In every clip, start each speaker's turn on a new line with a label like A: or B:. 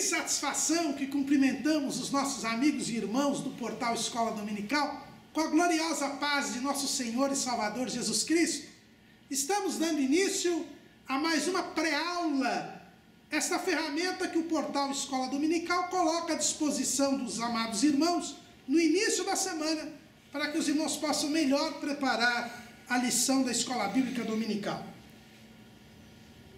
A: satisfação que cumprimentamos os nossos amigos e irmãos do portal Escola Dominical com a gloriosa paz de nosso Senhor e Salvador Jesus Cristo. Estamos dando início a mais uma pré-aula, esta ferramenta que o portal Escola Dominical coloca à disposição dos amados irmãos no início da semana, para que os irmãos possam melhor preparar a lição da Escola Bíblica Dominical.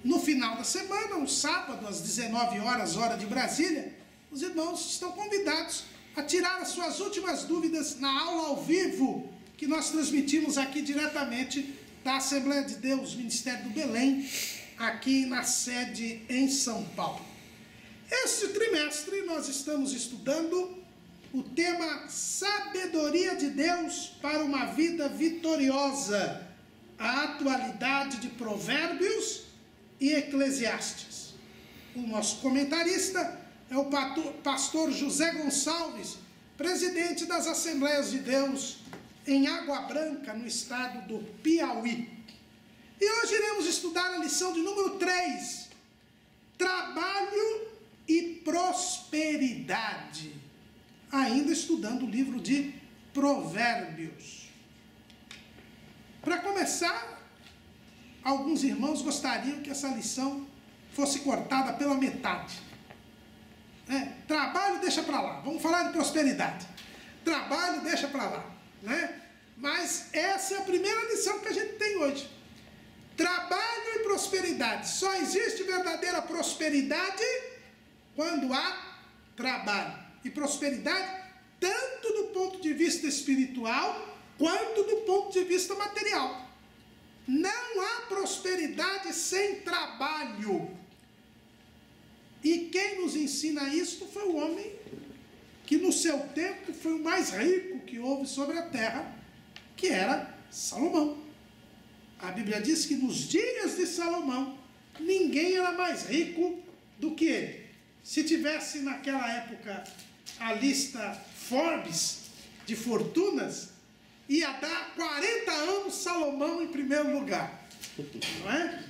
A: No final da semana, um sábado, às 19 horas, hora de Brasília, os irmãos estão convidados a tirar as suas últimas dúvidas na aula ao vivo que nós transmitimos aqui diretamente da Assembleia de Deus, Ministério do Belém, aqui na sede em São Paulo. Este trimestre nós estamos estudando o tema Sabedoria de Deus para uma Vida Vitoriosa, a atualidade de Provérbios e Eclesiastes. O nosso comentarista é o pastor José Gonçalves, presidente das Assembleias de Deus em Água Branca, no estado do Piauí. E hoje iremos estudar a lição de número 3, Trabalho e Prosperidade, ainda estudando o livro de Provérbios. Para começar, alguns irmãos gostariam que essa lição fosse cortada pela metade. Trabalho deixa para lá, vamos falar de prosperidade. Trabalho deixa para lá, né? Mas essa é a primeira lição que a gente tem hoje. Trabalho e prosperidade. Só existe verdadeira prosperidade quando há trabalho. E prosperidade tanto do ponto de vista espiritual quanto do ponto de vista material. Não há prosperidade sem trabalho. E quem nos ensina isso foi o homem que no seu tempo foi o mais rico que houve sobre a terra, que era Salomão. A Bíblia diz que nos dias de Salomão, ninguém era mais rico do que ele. Se tivesse naquela época a lista Forbes de fortunas, ia dar 40 anos Salomão em primeiro lugar, não é?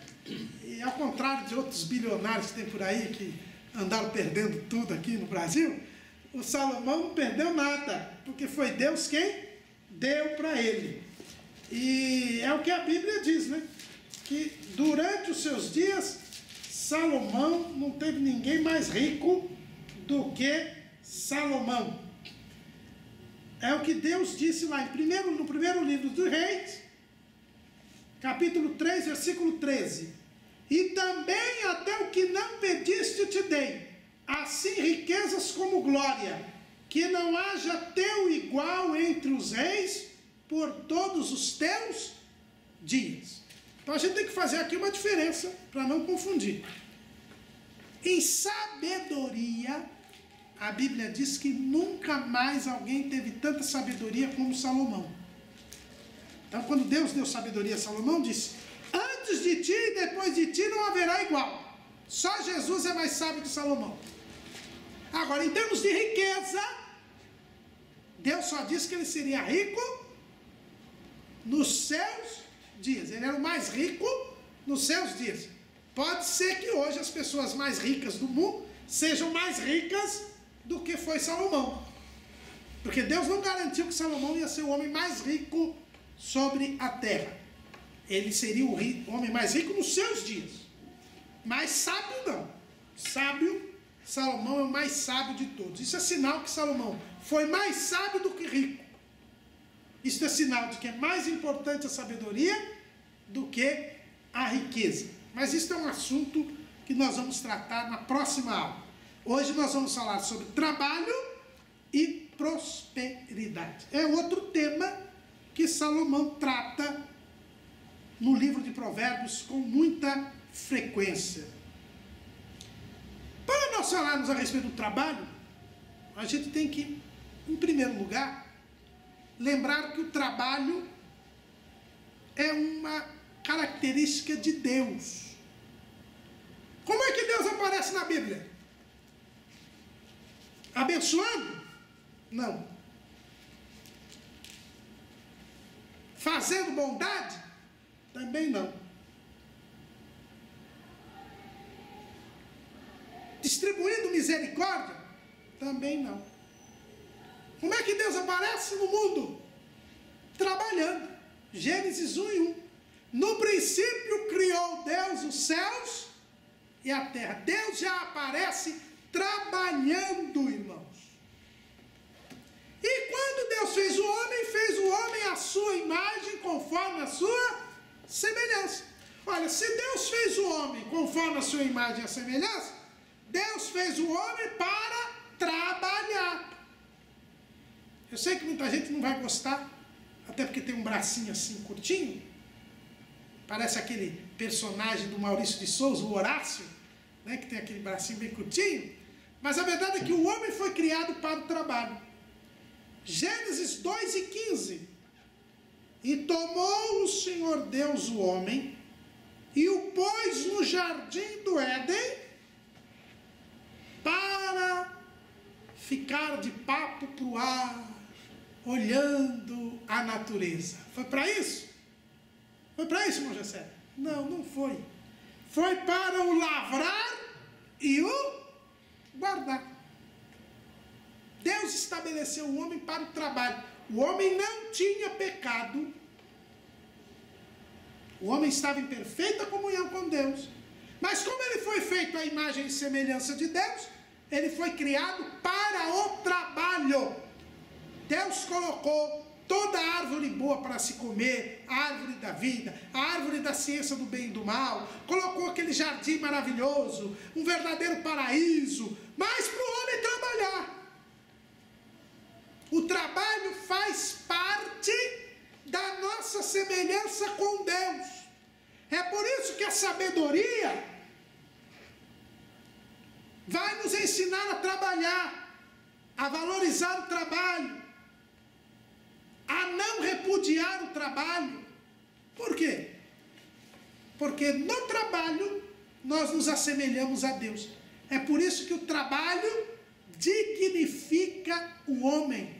A: E ao contrário de outros bilionários que tem por aí, que andaram perdendo tudo aqui no Brasil, o Salomão não perdeu nada, porque foi Deus quem deu para ele. E é o que a Bíblia diz, né? Que durante os seus dias, Salomão não teve ninguém mais rico do que Salomão. É o que Deus disse lá no primeiro livro dos Reis, capítulo 3, versículo 13. E também até o que não pediste te dei, assim riquezas como glória, que não haja teu igual entre os reis por todos os teus dias. Então a gente tem que fazer aqui uma diferença para não confundir. Em sabedoria, a Bíblia diz que nunca mais alguém teve tanta sabedoria como Salomão. Então quando Deus deu sabedoria a Salomão, disse: antes de ti e depois de ti não haverá igual. Só Jesus é mais sábio que Salomão. Agora, em termos de riqueza, Deus só disse que ele seria rico nos seus dias. Ele era o mais rico nos seus dias. Pode ser que hoje as pessoas mais ricas do mundo sejam mais ricas do que foi Salomão. Porque Deus não garantiu que Salomão ia ser o homem mais rico sobre a terra. Ele seria o homem mais rico nos seus dias. Mas sábio não. Salomão é o mais sábio de todos. Isso é sinal que Salomão foi mais sábio do que rico. Isso é sinal de que é mais importante a sabedoria do que a riqueza. Mas isso é um assunto que nós vamos tratar na próxima aula. Hoje nós vamos falar sobre trabalho e prosperidade. É outro tema que Salomão trata no livro de Provérbios com muita frequência. Para nós falarmos a respeito do trabalho, a gente tem que, em primeiro lugar, lembrar que o trabalho é uma característica de Deus. Como é que Deus aparece na Bíblia? Abençoando? Não. Fazendo bondade? Também não. distribuindo misericórdia? Também não. Como é que Deus aparece no mundo? Trabalhando. Gênesis 1 e 1. No princípio criou Deus os céus e a terra. Deus já aparece trabalhando, irmãos. E quando Deus fez o homem à sua imagem, conforme a sua semelhança. Olha, se Deus fez o homem conforme a sua imagem e a semelhança, Deus fez o homem para trabalhar. Eu sei que muita gente não vai gostar, até porque tem um bracinho assim curtinho, parece aquele personagem do Maurício de Souza, o Horácio, né, que tem aquele bracinho bem curtinho, mas a verdade é que o homem foi criado para o trabalho. Gênesis 2:15. E tomou o Senhor Deus o homem e o pôs no jardim do Éden para ficar de papo para o ar, olhando a natureza. Foi para isso? Foi para isso, irmão José? Não, não foi. Foi para o lavrar e o guardar. Deus estabeleceu o homem para o trabalho. O homem não tinha pecado. O homem estava em perfeita comunhão com Deus. Mas como ele foi feito à imagem e semelhança de Deus, ele foi criado para o trabalho. Deus colocou toda a árvore boa para se comer, a árvore da vida, a árvore da ciência do bem e do mal, colocou aquele jardim maravilhoso, um verdadeiro paraíso, mas para o homem trabalhar. O trabalho faz parte da nossa semelhança com Deus. É por isso que a sabedoria vai nos ensinar a trabalhar, a valorizar o trabalho, a não repudiar o trabalho. Por quê? Porque no trabalho nós nos assemelhamos a Deus. É por isso que o trabalho dignifica o homem.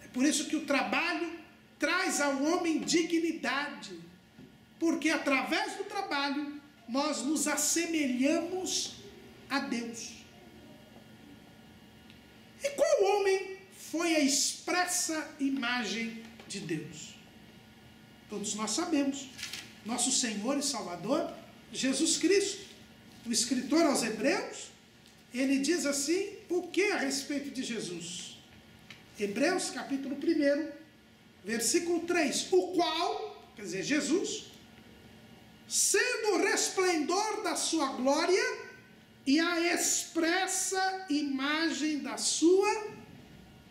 A: É por isso que o trabalho traz ao homem dignidade. Porque através do trabalho nós nos assemelhamos a Deus. E qual homem foi a expressa imagem de Deus? Todos nós sabemos. Nosso Senhor e Salvador, Jesus Cristo. O escritor aos Hebreus, ele diz assim, o que a respeito de Jesus? Hebreus capítulo 1, versículo 3. O qual, quer dizer, Jesus, sendo o resplendor da sua glória e a expressa imagem da sua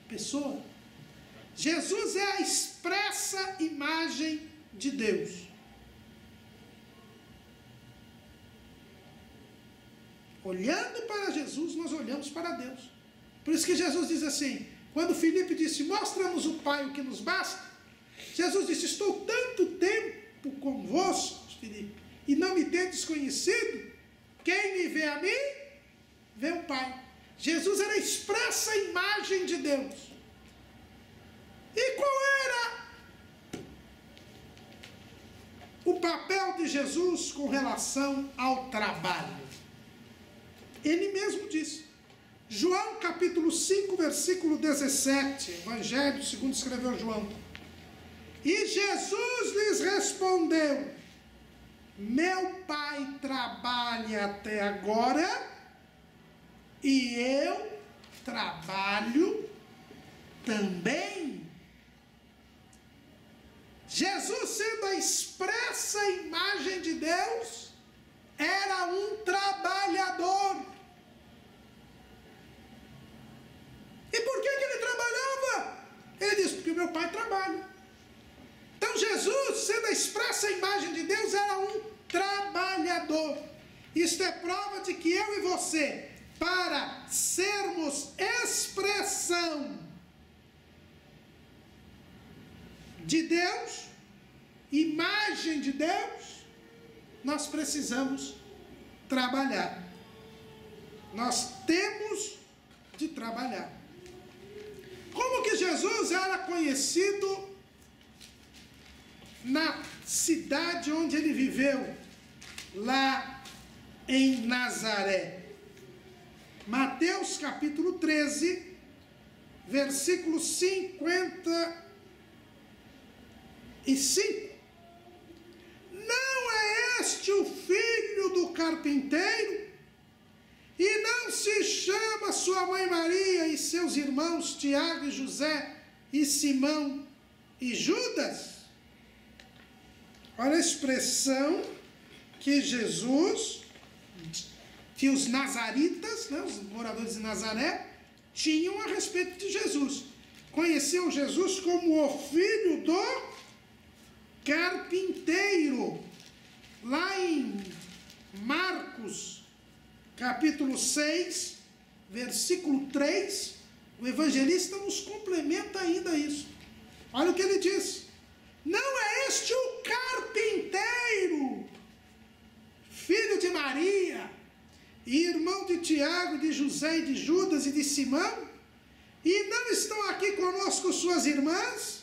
A: pessoa. Jesus é a expressa imagem de Deus. Olhando para Jesus, nós olhamos para Deus. Por isso que Jesus diz assim, quando Filipe disse, mostra-nos o Pai, o que nos basta. Jesus disse, estou tanto tempo convosco, Filipe, e não me tendes conhecido. Quem me vê a mim, vê o Pai. Jesus era a expressa imagem de Deus. E qual era o papel de Jesus com relação ao trabalho? Ele mesmo disse. João capítulo 5, versículo 17. Evangelho segundo escreveu João. E Jesus lhes respondeu, meu Pai trabalha até agora e eu trabalho também. Jesus, sendo a expressa imagem de Deus, era um trabalhador. E por que ele trabalhava? Ele disse, porque meu Pai trabalha. Então Jesus, sendo a expressa imagem de Deus, era um trabalhador. Isto é prova de que eu e você, para sermos expressão de Deus, imagem de Deus, nós precisamos trabalhar. Nós temos de trabalhar. Como que Jesus era conhecido na cidade onde ele viveu, lá em Nazaré? Mateus capítulo 13, versículo 55. Não é este o filho do carpinteiro? E não se chama sua mãe Maria e seus irmãos Tiago e José e Simão e Judas? Olha a expressão que Jesus, que os nazaritas, né, os moradores de Nazaré, tinham a respeito de Jesus. Conheciam Jesus como o filho do carpinteiro. Lá em Marcos, capítulo 6, versículo 3, o evangelista nos complementa ainda isso. Olha o que ele diz. Não é este o carpinteiro, filho de Maria, e irmão de Tiago, de José e de Judas e de Simão? E não estão aqui conosco suas irmãs?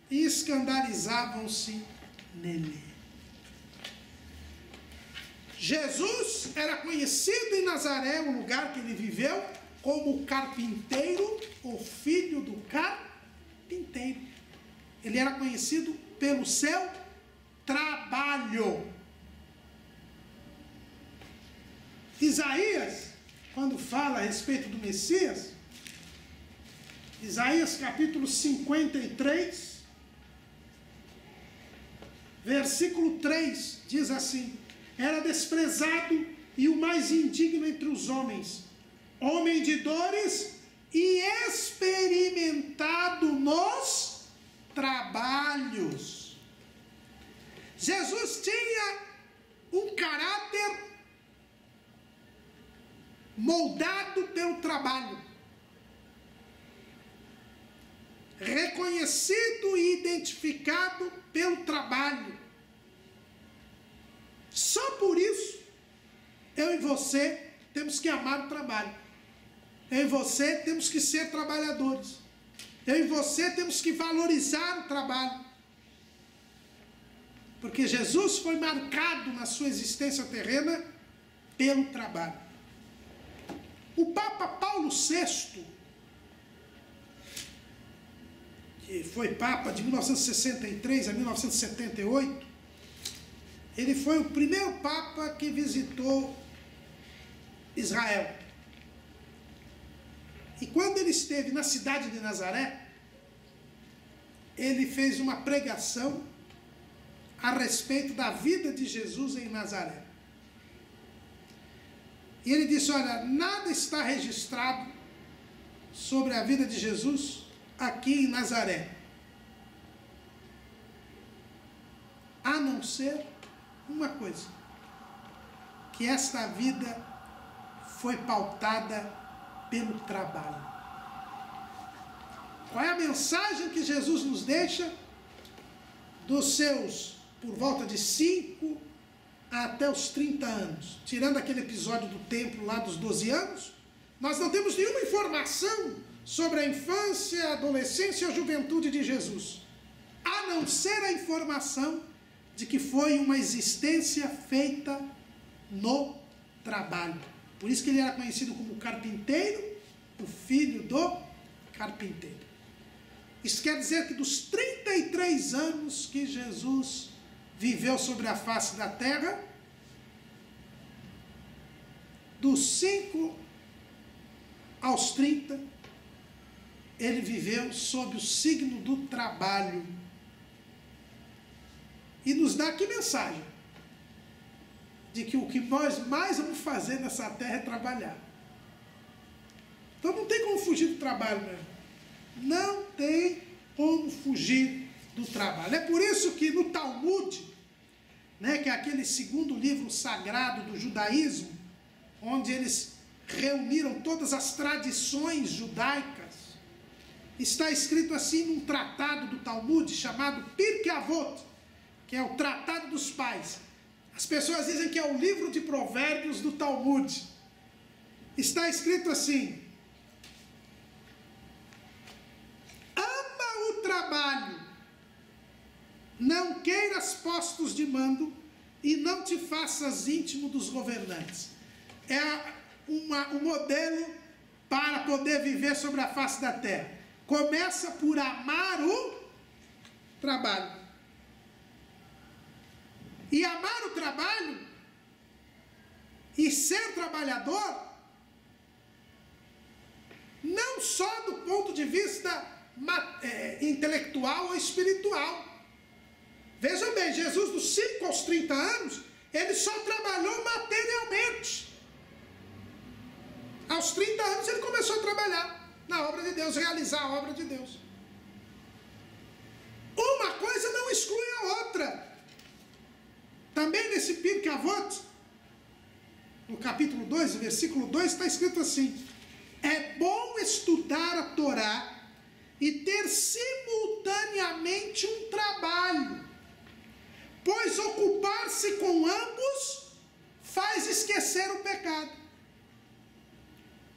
A: E escandalizavam-se nele. Jesus era conhecido em Nazaré, o lugar que ele viveu, como carpinteiro, o filho do carpinteiro. Ele era conhecido pelo seu trabalho. Isaías, quando fala a respeito do Messias, Isaías capítulo 53, versículo 3, diz assim: era desprezado e o mais indigno entre os homens, homem de dores e experimentado nos trabalhos. Jesus tinha um caráter moldado pelo trabalho, reconhecido e identificado pelo trabalho. Só por isso, eu e você temos que amar o trabalho. Eu e você temos que ser trabalhadores. Eu e você temos que valorizar o trabalho. Porque Jesus foi marcado na sua existência terrena pelo trabalho. O Papa Paulo VI, que foi Papa de 1963 a 1978, ele foi o primeiro Papa que visitou Israel. E quando ele esteve na cidade de Nazaré, ele fez uma pregação a respeito da vida de Jesus em Nazaré. E ele disse: olha, nada está registrado sobre a vida de Jesus aqui em Nazaré, a não ser uma coisa, que esta vida foi pautada pelo trabalho. Qual é a mensagem que Jesus nos deixa dos seus, por volta de 5 até os 30 anos? Tirando aquele episódio do templo lá dos 12 anos, nós não temos nenhuma informação sobre a infância, a adolescência e a juventude de Jesus, a não ser a informação de que foi uma existência feita no trabalho. Por isso que ele era conhecido como carpinteiro, o filho do carpinteiro. Isso quer dizer que dos 33 anos que Jesus viveu sobre a face da terra, dos 5 aos 30, ele viveu sob o signo do trabalho. E nos dá que mensagem? De que o que nós mais vamos fazer nessa terra é trabalhar. Então não tem como fugir do trabalho, né? Não tem como fugir do trabalho. É por isso que no Talmud, né, que é aquele segundo livro sagrado do judaísmo, onde eles reuniram todas as tradições judaicas, está escrito assim num tratado do Talmud chamado Pirkei Avot, que é o Tratado dos Pais. As pessoas dizem que é o livro de provérbios do Talmud. Está escrito assim: ama o trabalho, não queiras postos de mando e não te faças íntimo dos governantes. É uma um modelo para poder viver sobre a face da terra. Começa por amar o trabalho. E amar o trabalho e ser trabalhador, não só do ponto de vista intelectual ou espiritual. Vejam bem, Jesus dos 5 aos 30 anos, ele só trabalhou materialmente. Aos 30 anos ele começou a trabalhar na obra de Deus, realizar a obra de Deus. Uma coisa não exclui a outra. Também nesse Pirkei Avot, no capítulo 2, versículo 2, está escrito assim: é bom estudar a Torá e ter simultaneamente um trabalho, pois ocupar-se com ambos faz esquecer o pecado.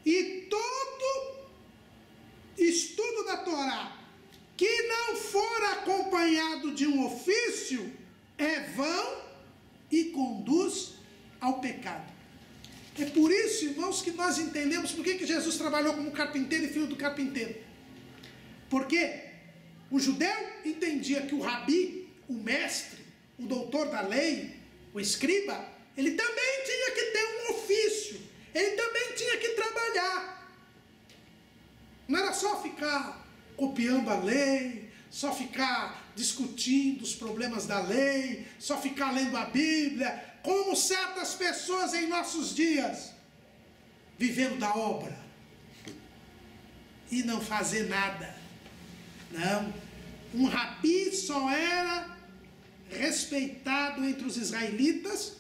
A: E todo estudo da Torá que não for acompanhado de um ofício é vão e conduz ao pecado. É por isso, irmãos, que nós entendemos por que Jesus trabalhou como carpinteiro e filho do carpinteiro. Porque o judeu entendia que o rabi, o mestre, o doutor da lei, o escriba, ele também tinha que ter um ofício, ele também tinha que trabalhar. Não era só ficar copiando a lei, só ficar discutindo os problemas da lei, só ficar lendo a Bíblia, como certas pessoas em nossos dias, vivendo da obra e não fazer nada. Não, um rabi só era respeitado entre os israelitas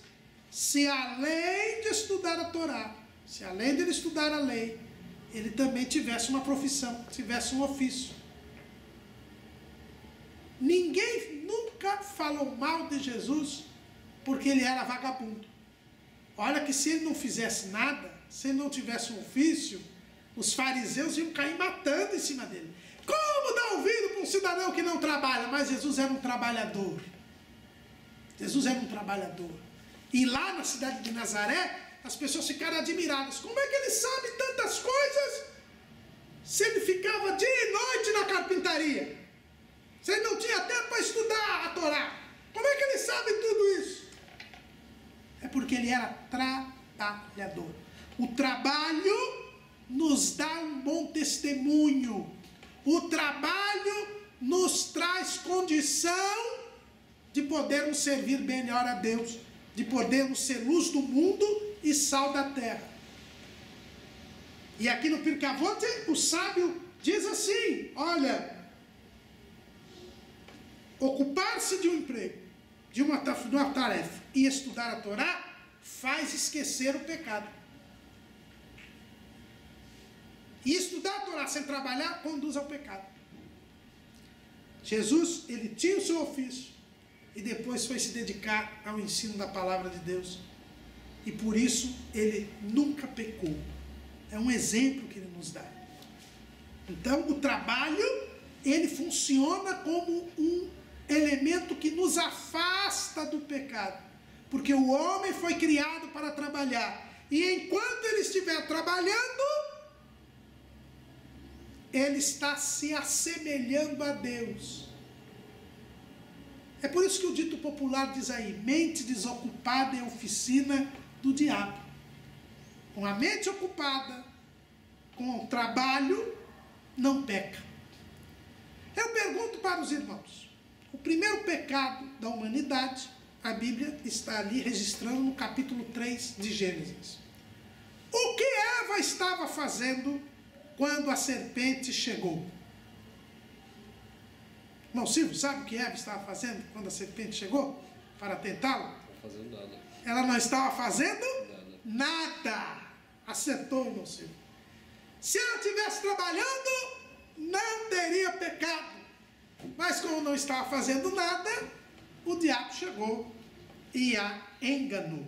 A: se, além de estudar a Torá, se além de ele estudar a lei, ele também tivesse uma profissão, tivesse um ofício. Ninguém nunca falou mal de Jesus porque ele era vagabundo. Olha que se ele não fizesse nada, se ele não tivesse um ofício, os fariseus iam cair matando em cima dele. Como dar ouvido para um cidadão que não trabalha? Mas Jesus era um trabalhador. Jesus era um trabalhador. E lá na cidade de Nazaré, as pessoas ficaram admiradas. Como é que ele sabe tantas coisas se ele ficava dia e noite na carpintaria? Se ele não tinha tempo para estudar a Torá? Como é que ele sabe tudo isso? É porque ele era trabalhador. O trabalho nos dá um bom testemunho. O trabalho nos traz condição de podermos servir melhor a Deus, de podermos ser luz do mundo e sal da terra. E aqui no Pirkei Avot, o sábio diz assim: olha, ocupar-se de um emprego, de uma tarefa e estudar a Torá faz esquecer o pecado. E estudar a Torá sem trabalhar conduz ao pecado. Jesus, ele tinha o seu ofício e depois foi se dedicar ao ensino da palavra de Deus. E por isso ele nunca pecou. É um exemplo que ele nos dá. Então o trabalho, ele funciona como um elemento que nos afasta do pecado. Porque o homem foi criado para trabalhar. E enquanto ele estiver trabalhando, ele está se assemelhando a Deus. É por isso que o dito popular diz aí: mente desocupada é oficina do diabo. Com a mente ocupada, com o trabalho, não peca. Eu pergunto para os irmãos: o primeiro pecado da humanidade, a Bíblia está ali registrando no capítulo 3 de Gênesis. O que Eva estava fazendo quando a serpente chegou? Irmão Silvio, sabe o que Eva estava fazendo quando a serpente chegou para tentá-la?
B: Não fazendo nada.
A: Ela não estava fazendo nada. Acertou, irmão Silvio. Se ela estivesse trabalhando, não teria pecado. Mas como não estava fazendo nada, o diabo chegou e a enganou.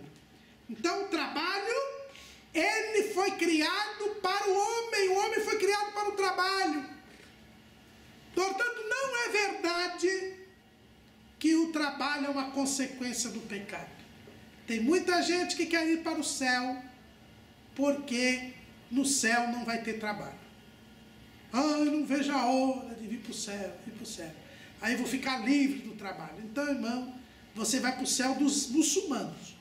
A: Então o trabalho, ele foi criado para o homem foi criado para o trabalho. Portanto, não é verdade que o trabalho é uma consequência do pecado. Tem muita gente que quer ir para o céu porque no céu não vai ter trabalho. Eu não vejo a hora de vir para o céu, Aí eu vou ficar livre do trabalho. Então, irmão, você vai para o céu dos muçulmanos,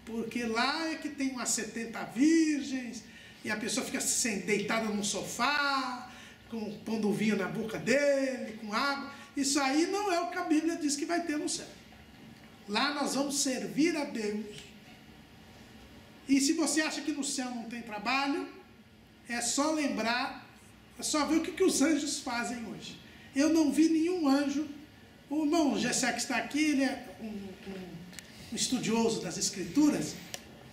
A: porque lá é que tem umas 70 virgens, e a pessoa fica deitada no sofá, pondo vinho na boca dele, com água. Isso aí não é o que a Bíblia diz que vai ter no céu. Lá nós vamos servir a Deus. E se você acha que no céu não tem trabalho, é só lembrar, é só ver o que os anjos fazem hoje. Eu não vi nenhum anjo. O irmão Gessé que está aqui, ele é um estudioso das Escrituras,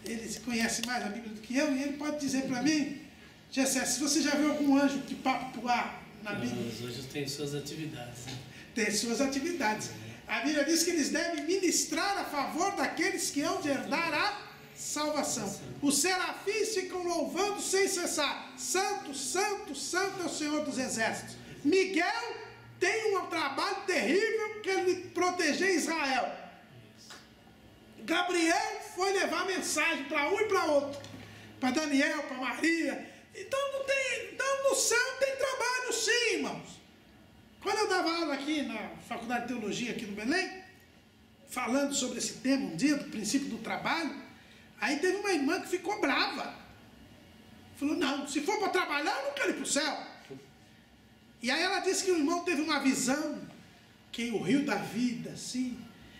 A: ele conhece mais a Bíblia do que eu, e ele pode dizer para mim, Gessé, se você já viu algum anjo que papuar na Bíblia?
B: Os anjos têm suas atividades. Né?
A: Tem suas atividades. A Bíblia diz que eles devem ministrar a favor daqueles que hão de herdar a salvação. Os serafins ficam louvando sem cessar. Santo, santo, santo é o Senhor dos exércitos. Miguel tem um trabalho terrível que ele proteger Israel. Gabriel foi levar mensagem para um e para outro, para Daniel, para Maria. Então no céu tem trabalho sim, irmãos. Quando eu dava aula aqui na Faculdade de Teologia aqui no Belém, falando sobre esse tema um dia, do princípio do trabalho, aí teve uma irmã que ficou brava. Falou, não, se for para trabalhar, eu não quero ir para o céu. E aí ela disse que o irmão teve uma visão, que o rio da vida, assim,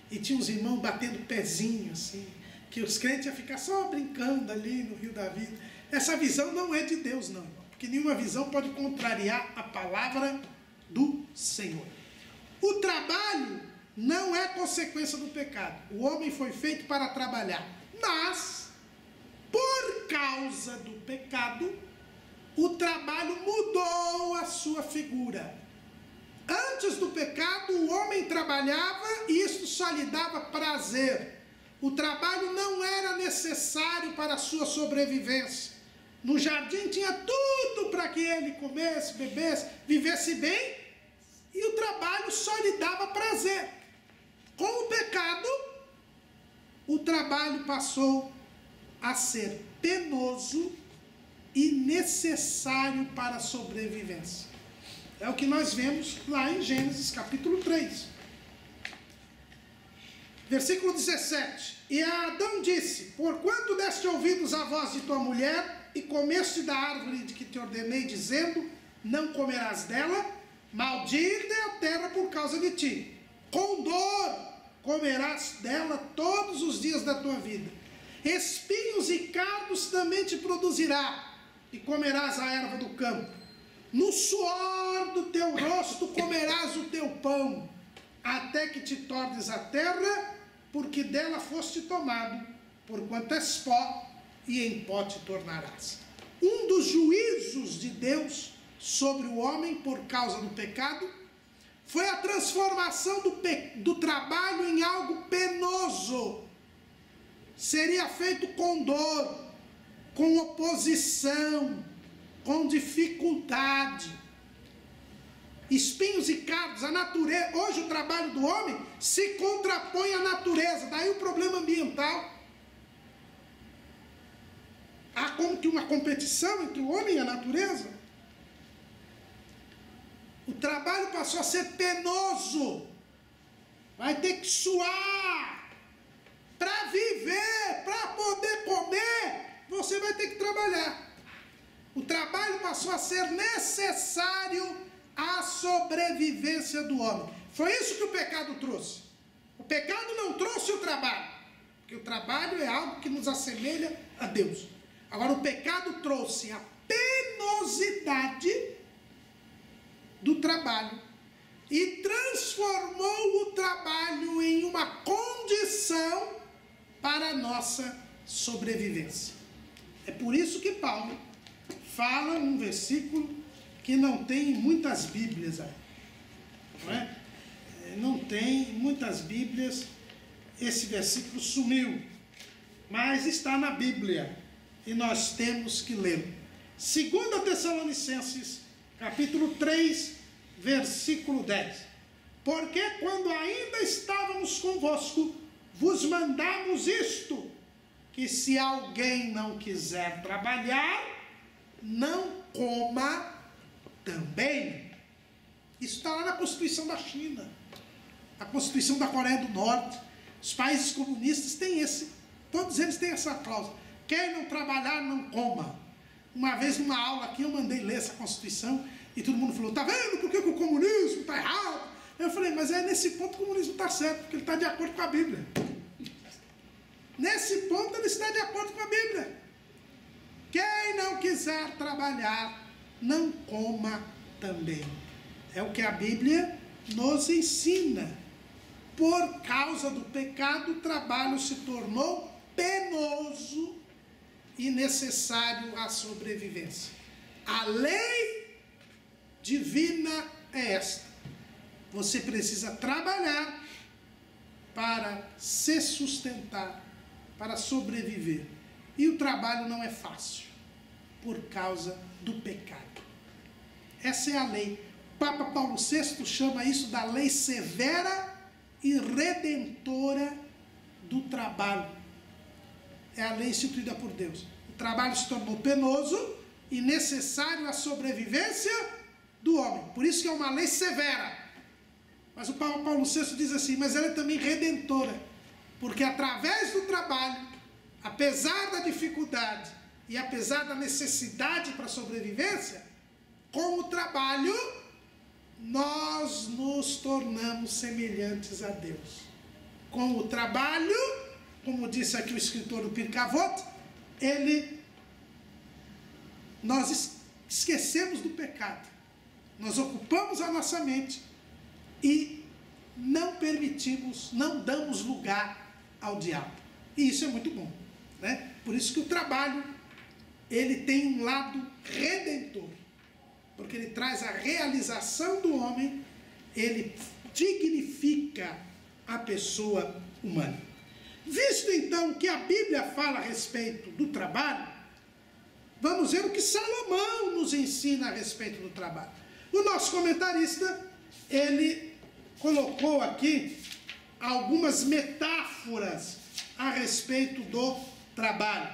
A: e tinha uns irmãos batendo pezinho, assim, que os crentes iam ficar só brincando ali no rio da vida. Essa visão não é de Deus, não, irmão, porque nenhuma visão pode contrariar a palavra do Senhor. O trabalho não é consequência do pecado. O homem foi feito para trabalhar, mas, por causa do pecado, o trabalho mudou a sua figura. Antes do pecado, o homem trabalhava e isso só lhe dava prazer. O trabalho não era necessário para a sua sobrevivência. No jardim tinha tudo para que ele comesse, bebesse, vivesse bem, e o trabalho só lhe dava prazer. Com o pecado, o trabalho passou a ser penoso e necessário para a sobrevivência. É o que nós vemos lá em Gênesis capítulo 3. Versículo 17. E a Adão disse, porquanto deste ouvidos à voz de tua mulher, e comeste da árvore de que te ordenei, dizendo, não comerás dela, maldita é a terra por causa de ti. Com dor comerás dela todos os dias da tua vida. Espinhos e cardos também te produzirá, e comerás a erva do campo. No suor do teu rosto comerás o teu pão, até que te tornes a terra, porque dela foste tomado, porquanto és pó, e em pó te tornarás. Um dos juízos de Deus sobre o homem por causa do pecado foi a transformação do trabalho em algo penoso. Seria feito com dor, com oposição, com dificuldade, espinhos e cardos. A natureza, hoje o trabalho do homem se contrapõe à natureza, daí o problema ambiental. Há como que uma competição entre o homem e a natureza. O trabalho passou a ser penoso, vai ter que suar, para viver, para poder comer, você vai ter que trabalhar. O trabalho passou a ser necessário à sobrevivência do homem. Foi isso que o pecado trouxe. O pecado não trouxe o trabalho, porque o trabalho é algo que nos assemelha a Deus. Agora, o pecado trouxe a penosidade do trabalho e transformou o trabalho em uma condição para a nossa sobrevivência. É por isso que Paulo fala num versículo que não tem muitas Bíblias aí, não é? Não tem muitas Bíblias, esse versículo sumiu, mas está na Bíblia e nós temos que ler. 2 Tessalonicenses, capítulo 3, versículo 10. Porque quando ainda estávamos convosco, vos mandamos isto, que se alguém não quiser trabalhar, não coma também. Isso está lá na Constituição da China, a Constituição da Coreia do Norte. Os países comunistas têm todos eles têm essa cláusula. Quem não trabalhar, não coma. Uma vez, numa aula aqui, eu mandei ler essa Constituição e todo mundo falou, tá vendo por que o comunismo está errado? Eu falei, mas é nesse ponto que o comunismo está certo, porque ele está de acordo com a Bíblia. Nesse ponto ele está de acordo com a Bíblia. Quem não quiser trabalhar, não coma também. É o que a Bíblia nos ensina. Por causa do pecado, o trabalho se tornou penoso e necessário à sobrevivência. A lei divina é esta. Você precisa trabalhar para se sustentar, para sobreviver. E o trabalho não é fácil, por causa do pecado. Essa é a lei. Papa Paulo VI chama isso da lei severa e redentora do trabalho. É a lei instituída por Deus. O trabalho se tornou penoso e necessário à sobrevivência do homem. Por isso que é uma lei severa. Mas o Papa Paulo VI diz assim, mas ela é também redentora. Porque através do trabalho, apesar da dificuldade e apesar da necessidade para a sobrevivência, com o trabalho, nós nos tornamos semelhantes a Deus. Com o trabalho, como disse aqui o escritor do Pirkavot, nós esquecemos do pecado. Nós ocupamos a nossa mente e não permitimos, não damos lugar ao diabo. E isso é muito bom, né? Por isso que o trabalho, ele tem um lado redentor. Porque ele traz a realização do homem, ele dignifica a pessoa humana. Visto então que a Bíblia fala a respeito do trabalho, vamos ver o que Salomão nos ensina a respeito do trabalho. O nosso comentarista, ele colocou aqui algumas metáforas a respeito do trabalho.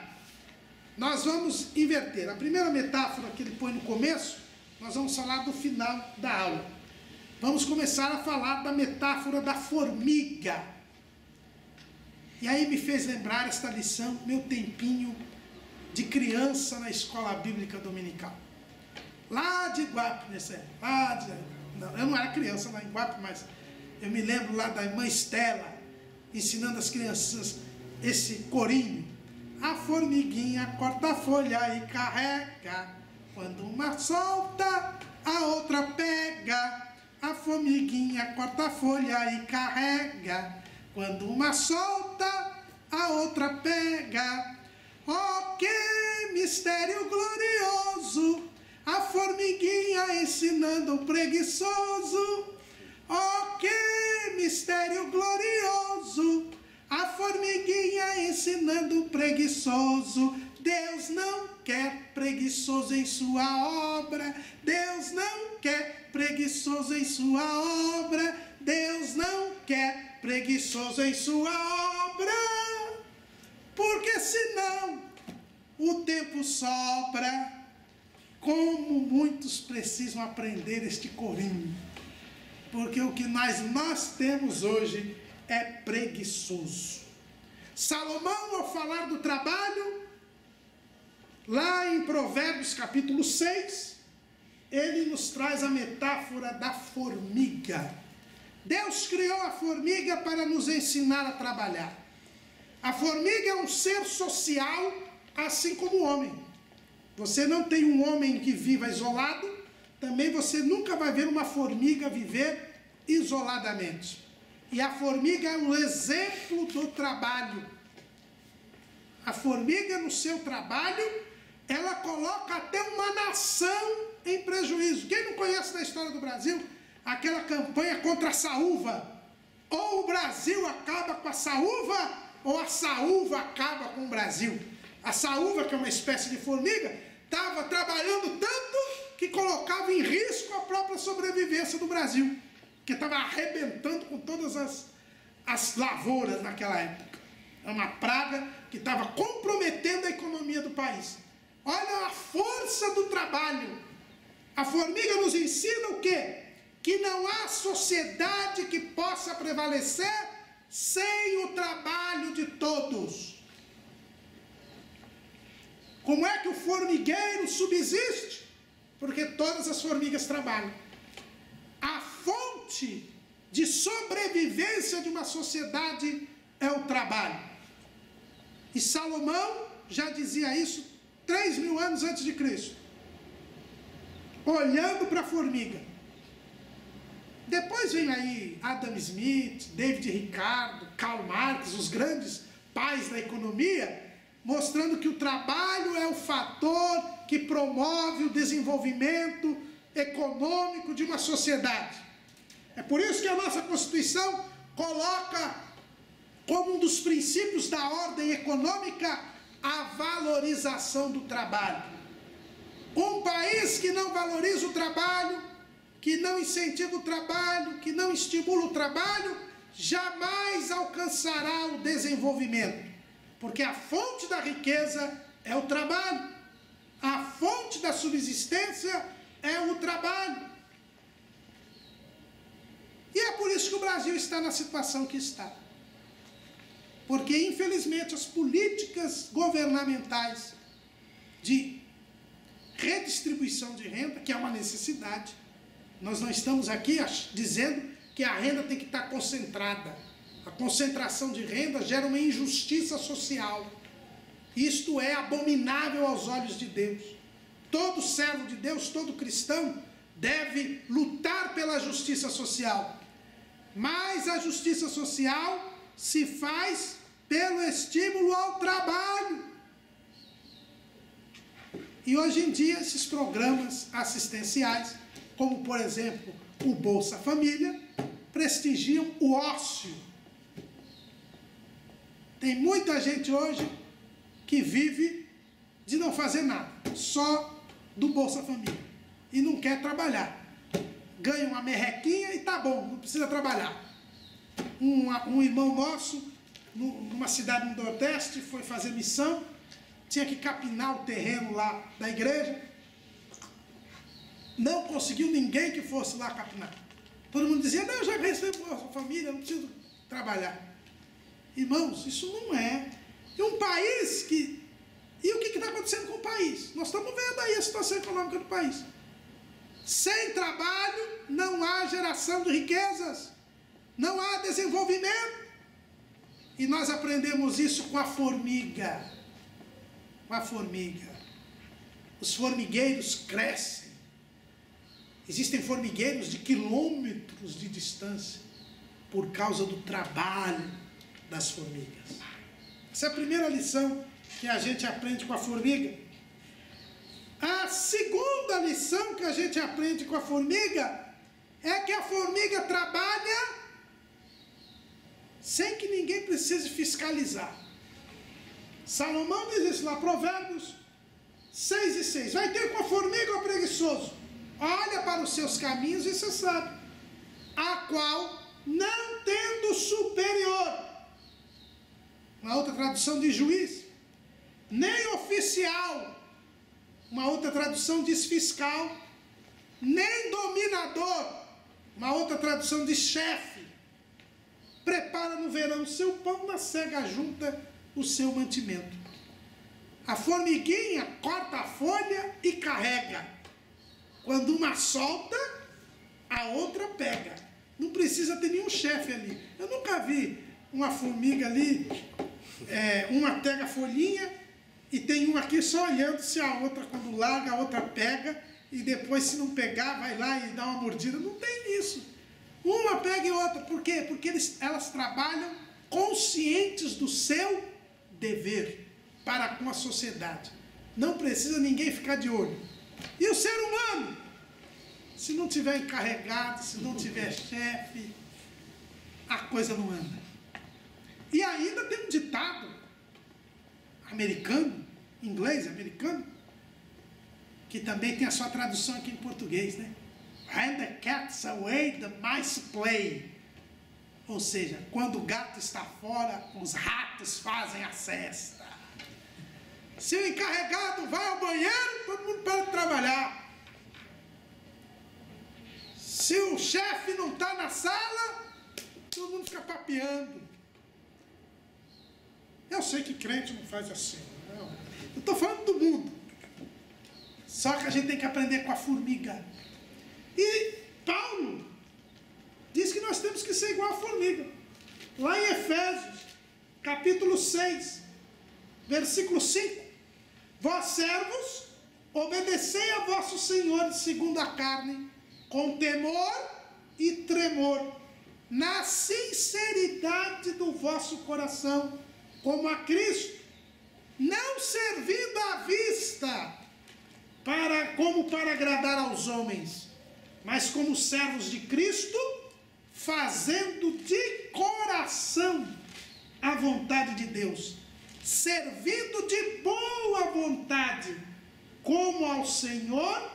A: Nós vamos inverter. A primeira metáfora que ele põe no começo, nós vamos falar do final da aula. Vamos começar a falar da metáfora da formiga. E aí me fez lembrar esta lição, meu tempinho de criança na escola bíblica dominical. Lá de Iguape, eu não era criança lá em Iguape, mas eu me lembro lá da irmã Estela, ensinando as crianças esse corinho. A formiguinha corta a folha e carrega. Quando uma solta, a outra pega. A formiguinha corta a folha e carrega. Quando uma solta, a outra pega. Oh, que mistério glorioso! A formiguinha ensinando o preguiçoso. Oh, que mistério glorioso! A formiguinha ensinando o preguiçoso. Deus não quer preguiçoso em sua obra. Deus não quer preguiçoso em sua obra. Deus não quer preguiçoso em sua obra. Porque senão o tempo sopra. Como muitos precisam aprender este corinho. Porque o que nós temos hoje é preguiçoso. Salomão, ao falar do trabalho, lá em Provérbios capítulo 6, ele nos traz a metáfora da formiga. Deus criou a formiga para nos ensinar a trabalhar. A formiga é um ser social, assim como o homem. Você não tem um homem que viva isolado, também você nunca vai ver uma formiga viver isoladamente. E a formiga é um exemplo do trabalho. A formiga, no seu trabalho, ela coloca até uma nação em prejuízo. Quem não conhece da história do Brasil, aquela campanha contra a saúva? Ou o Brasil acaba com a saúva, ou a saúva acaba com o Brasil. A saúva, que é uma espécie de formiga, estava trabalhando tanto que colocava em risco a própria sobrevivência do Brasil, que estava arrebentando com todas as lavouras naquela época. É uma praga que estava comprometendo a economia do país. Olha a força do trabalho. A formiga nos ensina o quê? Que não há sociedade que possa prevalecer sem o trabalho de todos. Como é que o formigueiro subsiste? Porque todas as formigas trabalham. A fonte de sobrevivência de uma sociedade é o trabalho. E Salomão já dizia isso 3.000 anos antes de Cristo, olhando para a formiga. Depois vem aí Adam Smith, David Ricardo, Karl Marx, os grandes pais da economia, mostrando que o trabalho é o fator que promove o desenvolvimento econômico de uma sociedade. É por isso que a nossa Constituição coloca como um dos princípios da ordem econômica a valorização do trabalho. Um país que não valoriza o trabalho, que não incentiva o trabalho, que não estimula o trabalho, jamais alcançará o desenvolvimento. Porque a fonte da riqueza é o trabalho. A fonte da subsistência é o trabalho. E é por isso que o Brasil está na situação que está. Porque, infelizmente, as políticas governamentais de redistribuição de renda, que é uma necessidade, nós não estamos aqui dizendo que a renda tem que estar concentrada. A concentração de renda gera uma injustiça social. Isto é abominável aos olhos de Deus. Todo servo de Deus, todo cristão, deve lutar pela justiça social. Mas a justiça social se faz pelo estímulo ao trabalho. E hoje em dia, esses programas assistenciais, como por exemplo o Bolsa Família, prestigiam o ócio. Tem muita gente hoje que vive de não fazer nada, só do Bolsa Família, e não quer trabalhar. Ganha uma merrequinha e tá bom, não precisa trabalhar. Um irmão nosso, numa cidade no Nordeste, foi fazer missão, tinha que capinar o terreno lá da igreja, não conseguiu ninguém que fosse lá capinar. Todo mundo dizia, não, eu já recebo Bolsa Família, não preciso trabalhar. Irmãos, isso não é. E um país que... E o que está acontecendo com o país? Nós estamos vendo aí a situação econômica do país. Sem trabalho, não há geração de riquezas. Não há desenvolvimento. E nós aprendemos isso com a formiga. Com a formiga. Os formigueiros crescem. Existem formigueiros de quilômetros de distância por causa do trabalho das formigas. Essa é a primeira lição que a gente aprende com a formiga. A segunda lição que a gente aprende com a formiga é que a formiga trabalha sem que ninguém precise fiscalizar. Salomão diz isso lá, Provérbios 6:6. Vai ter com a formiga o preguiçoso. Olha para os seus caminhos e você sabe. A qual, não tendo superior, uma outra tradução de juiz, nem oficial, uma outra tradução diz fiscal, nem dominador, uma outra tradução diz chefe, prepara no verão o seu pão, na cega junta o seu mantimento. A formiguinha corta a folha e carrega. Quando uma solta, a outra pega. Não precisa ter nenhum chefe ali. Eu nunca vi uma formiga ali, uma pega a folhinha e tem uma aqui só olhando se a outra, quando larga, a outra pega, e depois, se não pegar, vai lá e dá uma mordida. Não tem isso. Uma pega e outra. Por quê? Porque elas trabalham conscientes do seu dever para com a sociedade. Não precisa ninguém ficar de olho. E o ser humano, se não tiver encarregado, se não tiver chefe, a coisa não anda. E ainda tem um ditado americano, inglês, americano, que também tem a sua tradução aqui em português, né? When the cat's away, the mice play. Ou seja, quando o gato está fora, os ratos fazem a cesta. Se o encarregado vai ao banheiro, todo mundo para de trabalhar. Se o chefe não está na sala, todo mundo fica papeando. Eu sei que crente não faz assim. Não. Eu estou falando do mundo. Só que a gente tem que aprender com a formiga. E Paulo diz que nós temos que ser igual a formiga. Lá em Efésios, capítulo 6, versículo 5. Vós servos, obedecei a vossos senhores segundo a carne, com temor e tremor, na sinceridade do vosso coração, como a Cristo, não servindo à vista, como para agradar aos homens, mas como servos de Cristo, fazendo de coração a vontade de Deus, servindo de boa vontade, como ao Senhor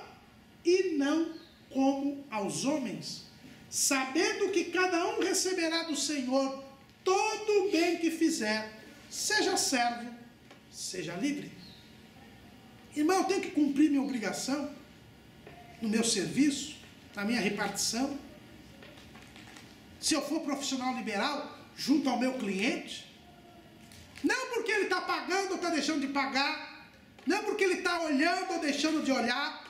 A: e não como aos homens, sabendo que cada um receberá do Senhor todo o bem que fizer, seja servo, seja livre. Irmão, eu tenho que cumprir minha obrigação no meu serviço, na minha repartição. Se eu for profissional liberal, junto ao meu cliente, não porque ele está pagando ou está deixando de pagar, não porque ele está olhando ou deixando de olhar,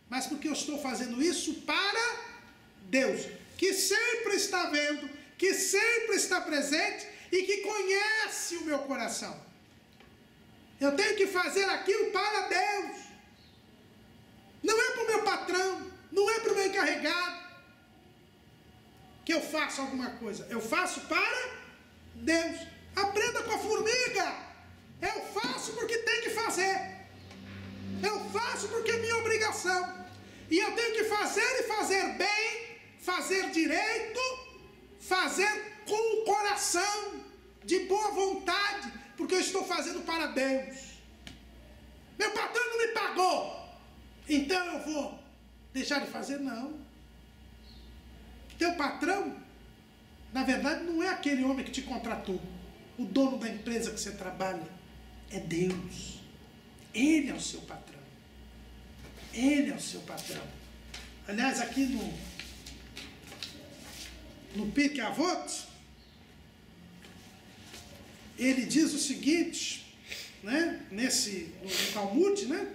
A: mas porque eu estou fazendo isso para Deus, que sempre está vendo, que sempre está presente e que conhece o meu coração. Eu tenho que fazer aquilo para Deus. Não é para o meu patrão, não é para o meu encarregado que eu faço alguma coisa. Eu faço para Deus. Aprenda com a formiga. Eu faço porque tem que fazer. Eu faço porque é minha obrigação. E eu tenho que fazer e fazer bem, fazer direito, fazer com o coração, de boa vontade, porque eu estou fazendo para Deus. Meu patrão não me pagou, então eu vou deixar de fazer? Não. Teu patrão, na verdade, não é aquele homem que te contratou. O dono da empresa que você trabalha é Deus. Ele é o seu patrão. Ele é o seu patrão. Aliás, aqui no Pirkei Avot, ele diz o seguinte, né? No Talmud, né?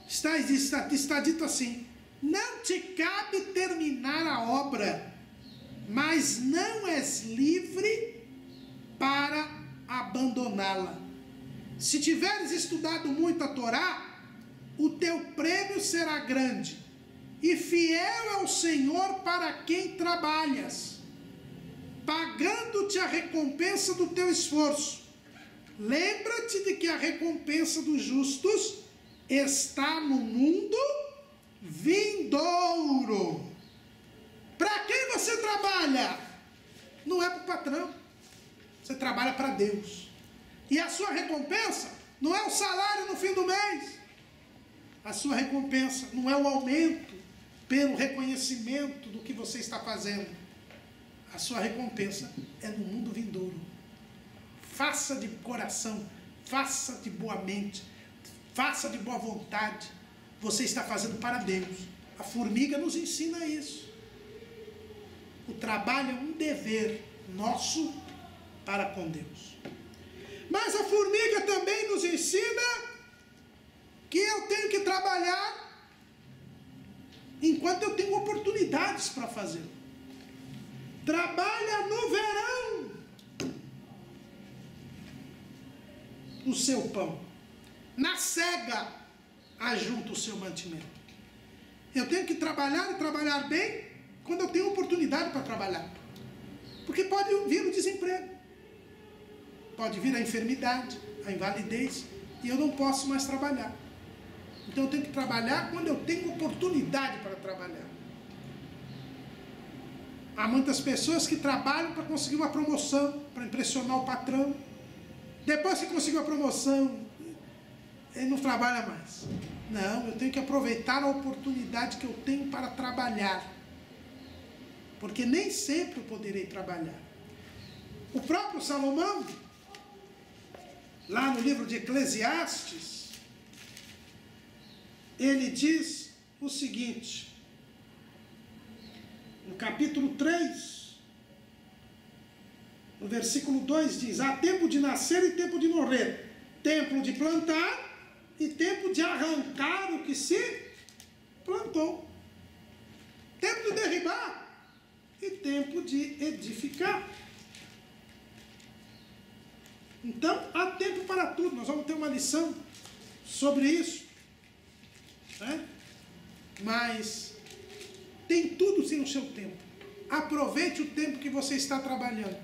A: Está dito assim: não te cabe terminar a obra, mas não és livre para abandoná-la. Se tiveres estudado muito a Torá, o teu prêmio será grande, e fiel é o Senhor para quem trabalhas, pagando-te a recompensa do teu esforço. Lembra-te de que a recompensa dos justos está no mundo vindouro. Para quem você trabalha? Não é para o patrão. Você trabalha para Deus. E a sua recompensa não é o salário no fim do mês. A sua recompensa não é o aumento pelo reconhecimento do que você está fazendo. A sua recompensa é no mundo vindouro. Faça de coração, faça de boa mente, faça de boa vontade. Você está fazendo para Deus. A formiga nos ensina isso. O trabalho é um dever nosso para com Deus. Mas a formiga também nos ensina que eu tenho que trabalhar enquanto eu tenho oportunidades para fazer. Trabalha no verão o seu pão. Na cega, ajunta o seu mantimento. Eu tenho que trabalhar e trabalhar bem quando eu tenho oportunidade para trabalhar. Porque pode vir o desemprego. Pode vir a enfermidade, a invalidez, e eu não posso mais trabalhar. Então eu tenho que trabalhar quando eu tenho oportunidade para trabalhar. Há muitas pessoas que trabalham para conseguir uma promoção, para impressionar o patrão. Depois que conseguiu a promoção, ele não trabalha mais. Não, eu tenho que aproveitar a oportunidade que eu tenho para trabalhar. porque nem sempre eu poderei trabalhar. O próprio Salomão, lá no livro de Eclesiastes, ele diz o seguinte, no capítulo 3, no versículo 2 diz: há tempo de nascer e tempo de morrer, tempo de plantar e tempo de arrancar o que se plantou, tempo de derribar e tempo de edificar. Então, há tempo para tudo. Nós vamos ter uma lição sobre isso, né? Mas tem tudo sim no seu tempo. Aproveite o tempo que você está trabalhando,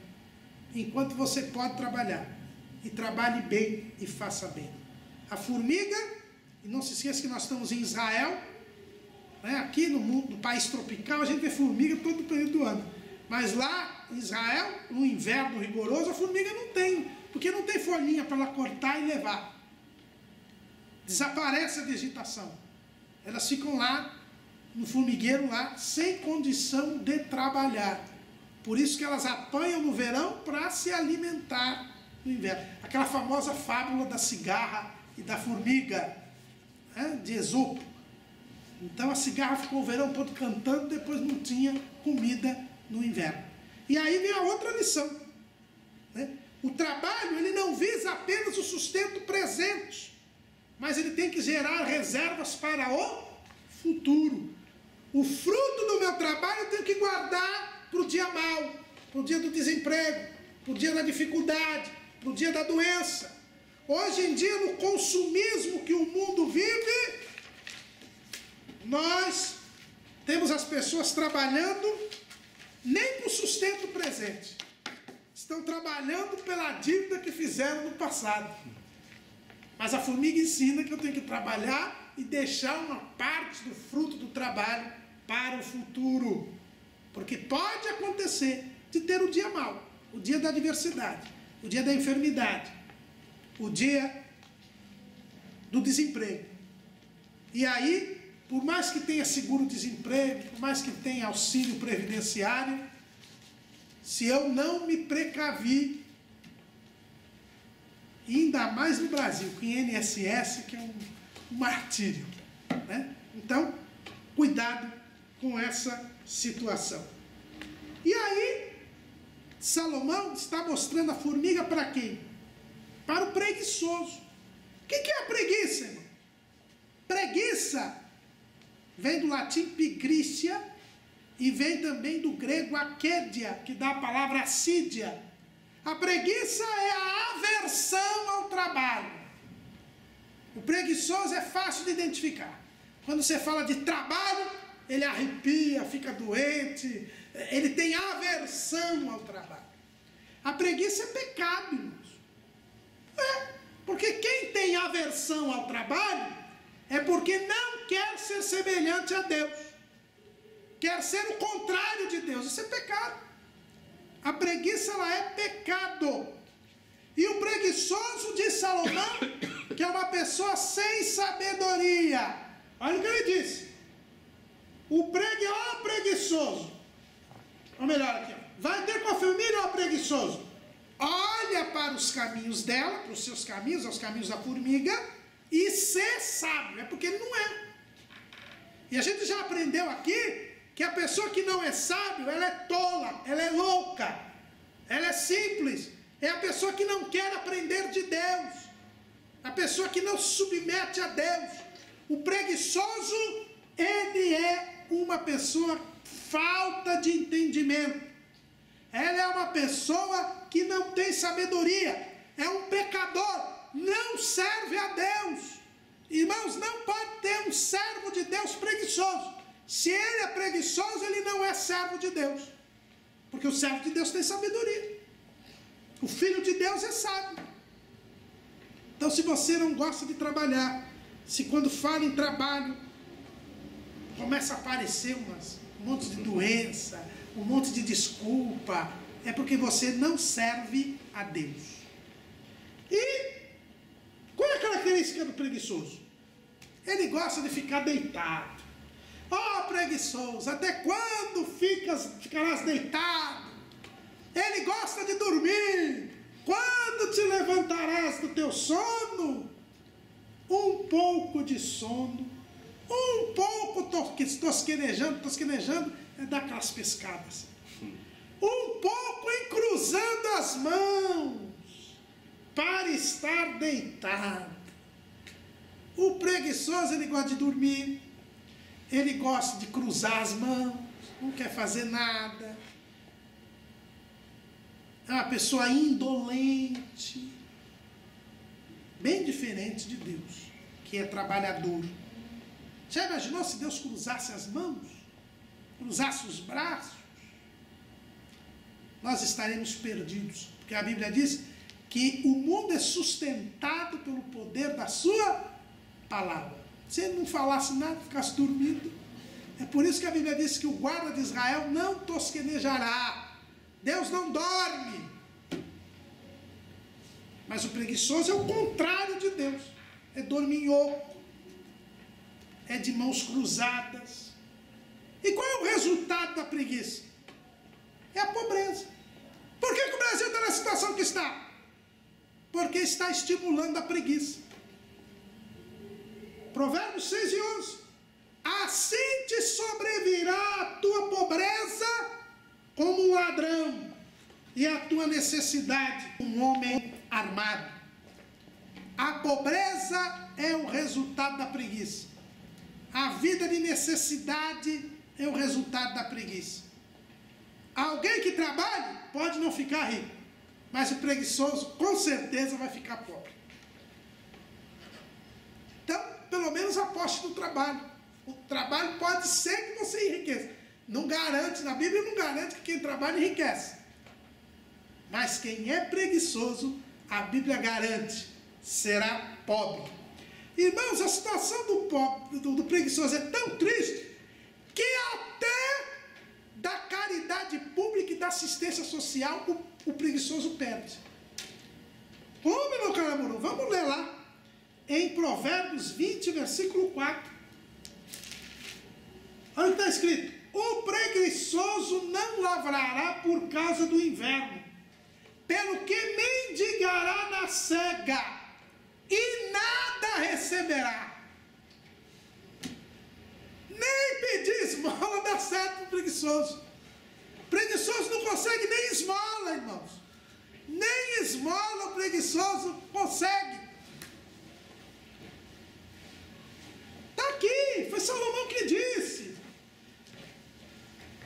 A: enquanto você pode trabalhar, e trabalhe bem e faça bem. A formiga, e não se esqueça que nós estamos em Israel, né? Aqui no mundo, no país tropical, a gente vê formiga todo o período do ano, mas lá em Israel, no inverno rigoroso, a formiga não tem, porque não tem folhinha para ela cortar e levar. Desaparece a vegetação. Elas ficam lá, no formigueiro lá, sem condição de trabalhar. Por isso que elas apanham no verão para se alimentar no inverno. Aquela famosa fábula da cigarra e da formiga, né, de Esopo. Então a cigarra ficou o verão todo cantando, depois não tinha comida no inverno. E aí vem a outra lição, né? O trabalho, ele não visa apenas o sustento presente, mas ele tem que gerar reservas para o futuro. O fruto do meu trabalho eu tenho que guardar para o dia mau, para o dia do desemprego, para o dia da dificuldade, para o dia da doença. Hoje em dia, no consumismo que o mundo vive, nós temos as pessoas trabalhando nem para o sustento presente, estão trabalhando pela dívida que fizeram no passado. Mas a formiga ensina que eu tenho que trabalhar e deixar uma parte do fruto do trabalho para o futuro. Porque pode acontecer de ter o dia mau, o dia da adversidade, o dia da enfermidade, o dia do desemprego. E aí, por mais que tenha seguro-desemprego, por mais que tenha auxílio previdenciário, se eu não me precavi, ainda mais no Brasil, com INSS, que é um martírio, né? Então, cuidado com essa situação. E aí, Salomão está mostrando a formiga para quem? Para o preguiçoso. O que é a preguiça, irmão? Preguiça vem do latim pigrícia e vem também do grego akédia, que dá a palavra assídia. A preguiça é a aversão ao trabalho. O preguiçoso é fácil de identificar. Quando você fala de trabalho, ele arrepia, fica doente, ele tem aversão ao trabalho. A preguiça é pecado, irmãos. Porque quem tem aversão ao trabalho é porque não quer ser semelhante a Deus. Quer ser o contrário de Deus. Isso é pecado. A preguiça, ela é pecado. E o preguiçoso, diz Salomão, que é uma pessoa sem sabedoria. Olha o que ele disse. O preguiçoso. Ou melhor aqui, ó. Vai ter com a família, ó, preguiçoso. Olha para os caminhos dela, para os seus caminhos, aos caminhos da formiga, e ser sábio. É porque ele não é. E a gente já aprendeu aqui que a pessoa que não é sábio, ela é tola, ela é louca, ela é simples, é a pessoa que não quer aprender de Deus, a pessoa que não se submete a Deus. O preguiçoso, ele é uma pessoa falta de entendimento, ela é uma pessoa que não tem sabedoria, é um pecador, não serve a Deus. Irmãos, não pode ter um servo de Deus preguiçoso. Se ele é preguiçoso, ele não é servo de Deus. Porque o servo de Deus tem sabedoria. O filho de Deus é sábio. Então, se você não gosta de trabalhar, se quando fala em trabalho, começa a aparecer um monte de doença, um monte de desculpa, é porque você não serve a Deus. E qual é a característica do preguiçoso? Ele gosta de ficar deitado. preguiçoso, até quando ficarás deitado? Ele gosta de dormir. Quando te levantarás do teu sono? Um pouco de sono, um pouco tosquenejando, é dar aquelas pescadas. Um pouco cruzando as mãos, para estar deitado. O preguiçoso, ele gosta de dormir, ele gosta de cruzar as mãos, não quer fazer nada. É uma pessoa indolente, bem diferente de Deus, que é trabalhador. Já imaginou se Deus cruzasse as mãos, cruzasse os braços? Nós estaremos perdidos, porque a Bíblia diz que o mundo é sustentado pelo poder da sua palavra. Se ele não falasse nada, ficasse dormindo. É por isso que a Bíblia diz que o guarda de Israel não tosquenejará. Deus não dorme. Mas o preguiçoso é o contrário de Deus. É dorminhoco. É de mãos cruzadas. E qual é o resultado da preguiça? É a pobreza. Por que o Brasil está na situação que está? Porque está estimulando a preguiça. Provérbios 6 e 11. Assim te sobrevirá a tua pobreza como um ladrão, e a tua necessidade, um homem armado. A pobreza é o resultado da preguiça. A vida de necessidade é o resultado da preguiça. Alguém que trabalhe pode não ficar rico, mas o preguiçoso com certeza vai ficar pobre. Então, pelo menos aposte no trabalho. O trabalho pode ser que você enriqueça. Não garante, na Bíblia não garante que quem trabalha enriquece. Mas quem é preguiçoso, a Bíblia garante, será pobre. Irmãos, a situação do preguiçoso é tão triste que até da caridade pública e da assistência social o preguiçoso perde. Ô, meu caramuru, vamos ler lá em Provérbios 20, versículo 4. Olha o que está escrito: o preguiçoso não lavrará por causa do inverno, pelo que mendigará na cega, e nada receberá. Nem pedir esmola dá certo para o preguiçoso. O preguiçoso não consegue nem esmola, irmãos. Nem esmola o preguiçoso consegue. Está aqui, foi Salomão que disse.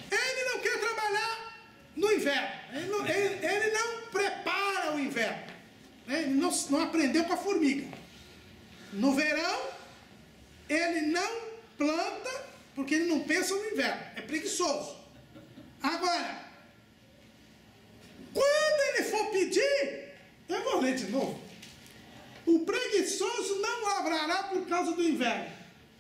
A: Ele não quer trabalhar no inverno. Ele não prepara o inverno. Ele não aprendeu com a formiga. No verão, ele não planta, porque ele não pensa no inverno. É preguiçoso. Agora, quando ele for pedir, eu vou ler de novo. O preguiçoso não lavrará por causa do inverno,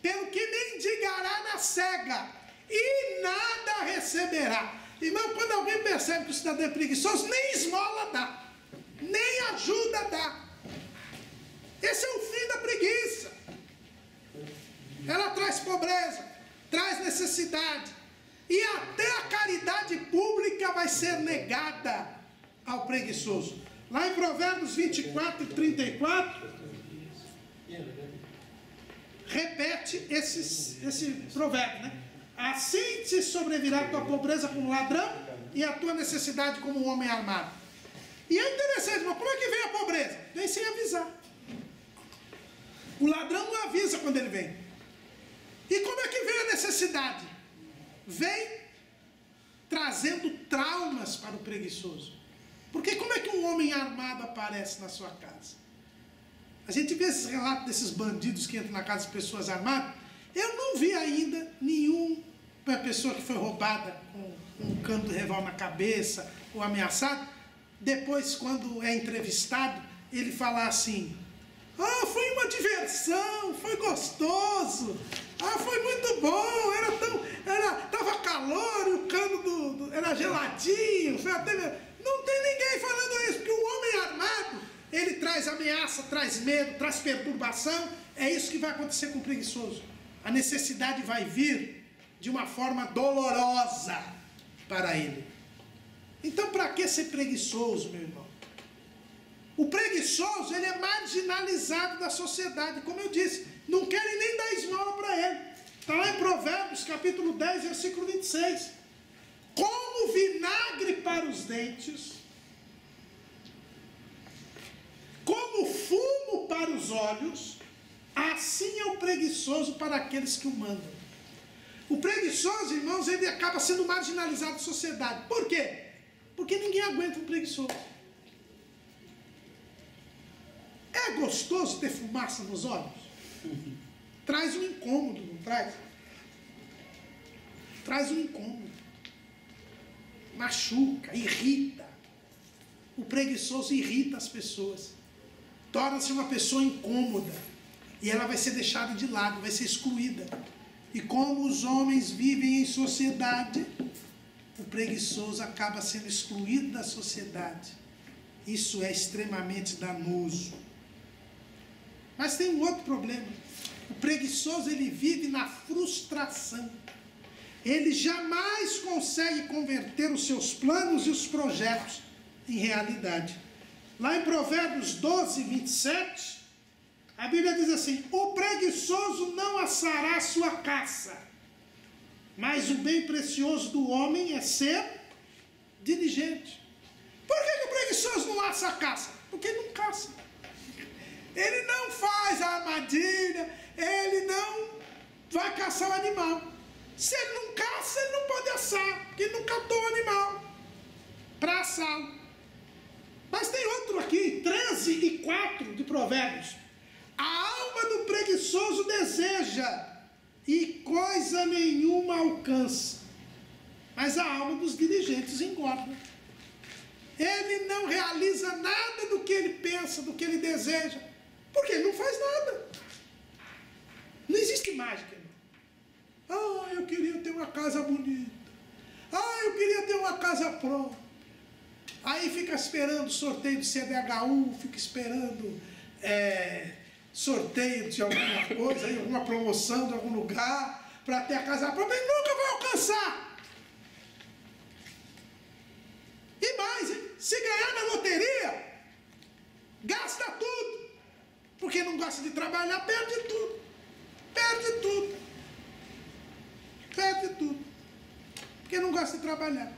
A: pelo que mendigará na cega, e nada receberá. Irmão, quando alguém percebe que o cidadão é preguiçoso, nem esmola dá, nem ajuda dá. Esse é o fim da preguiça. Ela traz pobreza, traz necessidade, e até a caridade pública vai ser negada ao preguiçoso. Lá em Provérbios 24 e 34, repete esse provérbio, né? Assim te sobrevirá a tua pobreza como ladrão e a tua necessidade como um homem armado. E é interessante, mas como é que vem a pobreza? Vem sem avisar. O ladrão não avisa quando ele vem. E como é que vem a necessidade? Vem trazendo traumas para o preguiçoso. Porque como é que um homem armado aparece na sua casa? A gente vê esses relatos desses bandidos que entram na casa de pessoas armadas. Eu não vi ainda nenhuma pessoa que foi roubada com um cano de revólver na cabeça ou ameaçado. Depois, quando é entrevistado, ele fala assim: ah, foi uma diversão, foi gostoso, ah, foi muito bom, tava calor e o cano era geladinho, foi até... Não tem ninguém falando isso, porque o homem armado, ele traz ameaça, traz medo, traz perturbação. É isso que vai acontecer com o preguiçoso. A necessidade vai vir de uma forma dolorosa para ele. Então, para que ser preguiçoso, meu irmão? O preguiçoso, ele é marginalizado da sociedade, como eu disse, não querem nem dar esmola para ele. Está lá em Provérbios, capítulo 10, versículo 26. Como vinagre para os dentes, como fumo para os olhos, assim é o preguiçoso para aqueles que o mandam. O preguiçoso, irmãos, ele acaba sendo marginalizado da sociedade. Por quê? Porque ninguém aguenta um preguiçoso. É gostoso ter fumaça nos olhos? Traz um incômodo, não traz? Traz um incômodo. Machuca, irrita. O preguiçoso irrita as pessoas. Torna-se uma pessoa incômoda. E ela vai ser deixada de lado, vai ser excluída. E como os homens vivem em sociedade, o preguiçoso acaba sendo excluído da sociedade. Isso é extremamente danoso. Mas tem um outro problema. O preguiçoso, ele vive na frustração. Ele jamais consegue converter os seus planos e os projetos em realidade. Lá em Provérbios 12, 27, a Bíblia diz assim: o preguiçoso não assará sua caça, mas o bem precioso do homem é ser diligente. Por que o preguiçoso não assa a caça? Porque ele não caça. Ele não faz a armadilha, ele não vai caçar o animal. Se ele não caça, ele não pode assar, porque ele não catou o animal para assá-lo. Mas tem outro aqui, 13 e 4 de Provérbios. A alma do preguiçoso deseja, e coisa nenhuma alcança, mas a alma dos diligentes engorda. Ele não realiza nada do que ele pensa, do que ele deseja, porque ele não faz nada. Não existe mágica, irmão. Ah, eu queria ter uma casa bonita. Ah, eu queria ter uma casa própria. Aí fica esperando sorteio do CDHU, fica esperando sorteio de alguma coisa, alguma promoção de algum lugar, para ter a casa própria. Ele nunca vai alcançar. E mais, hein? Se ganhar na loteria, gasta tudo. Porque não gosta de trabalhar, perde tudo. Perde tudo. Perde tudo. Porque não gosta de trabalhar.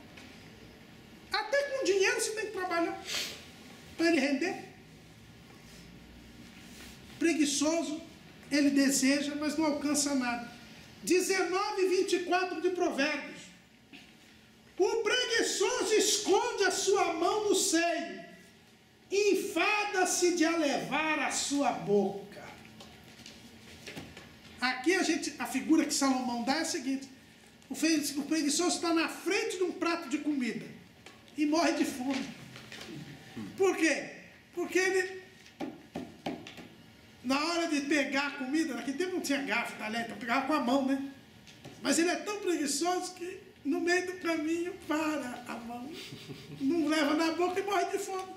A: Até com dinheiro você tem que trabalhar para ele render. Preguiçoso, ele deseja, mas não alcança nada. 19 e 24 de Provérbios. O preguiçoso esconde a sua mão no seio, enfada-se de a levar a sua boca. Aqui a figura que Salomão dá é a seguinte: o preguiçoso está na frente de um prato de comida e morre de fome. Por quê? Porque ele, na hora de pegar a comida, naquele tempo não tinha garfo, talher, então pegava com a mão, né? Mas ele é tão preguiçoso que no meio do caminho para a mão, não leva na boca e morre de fome.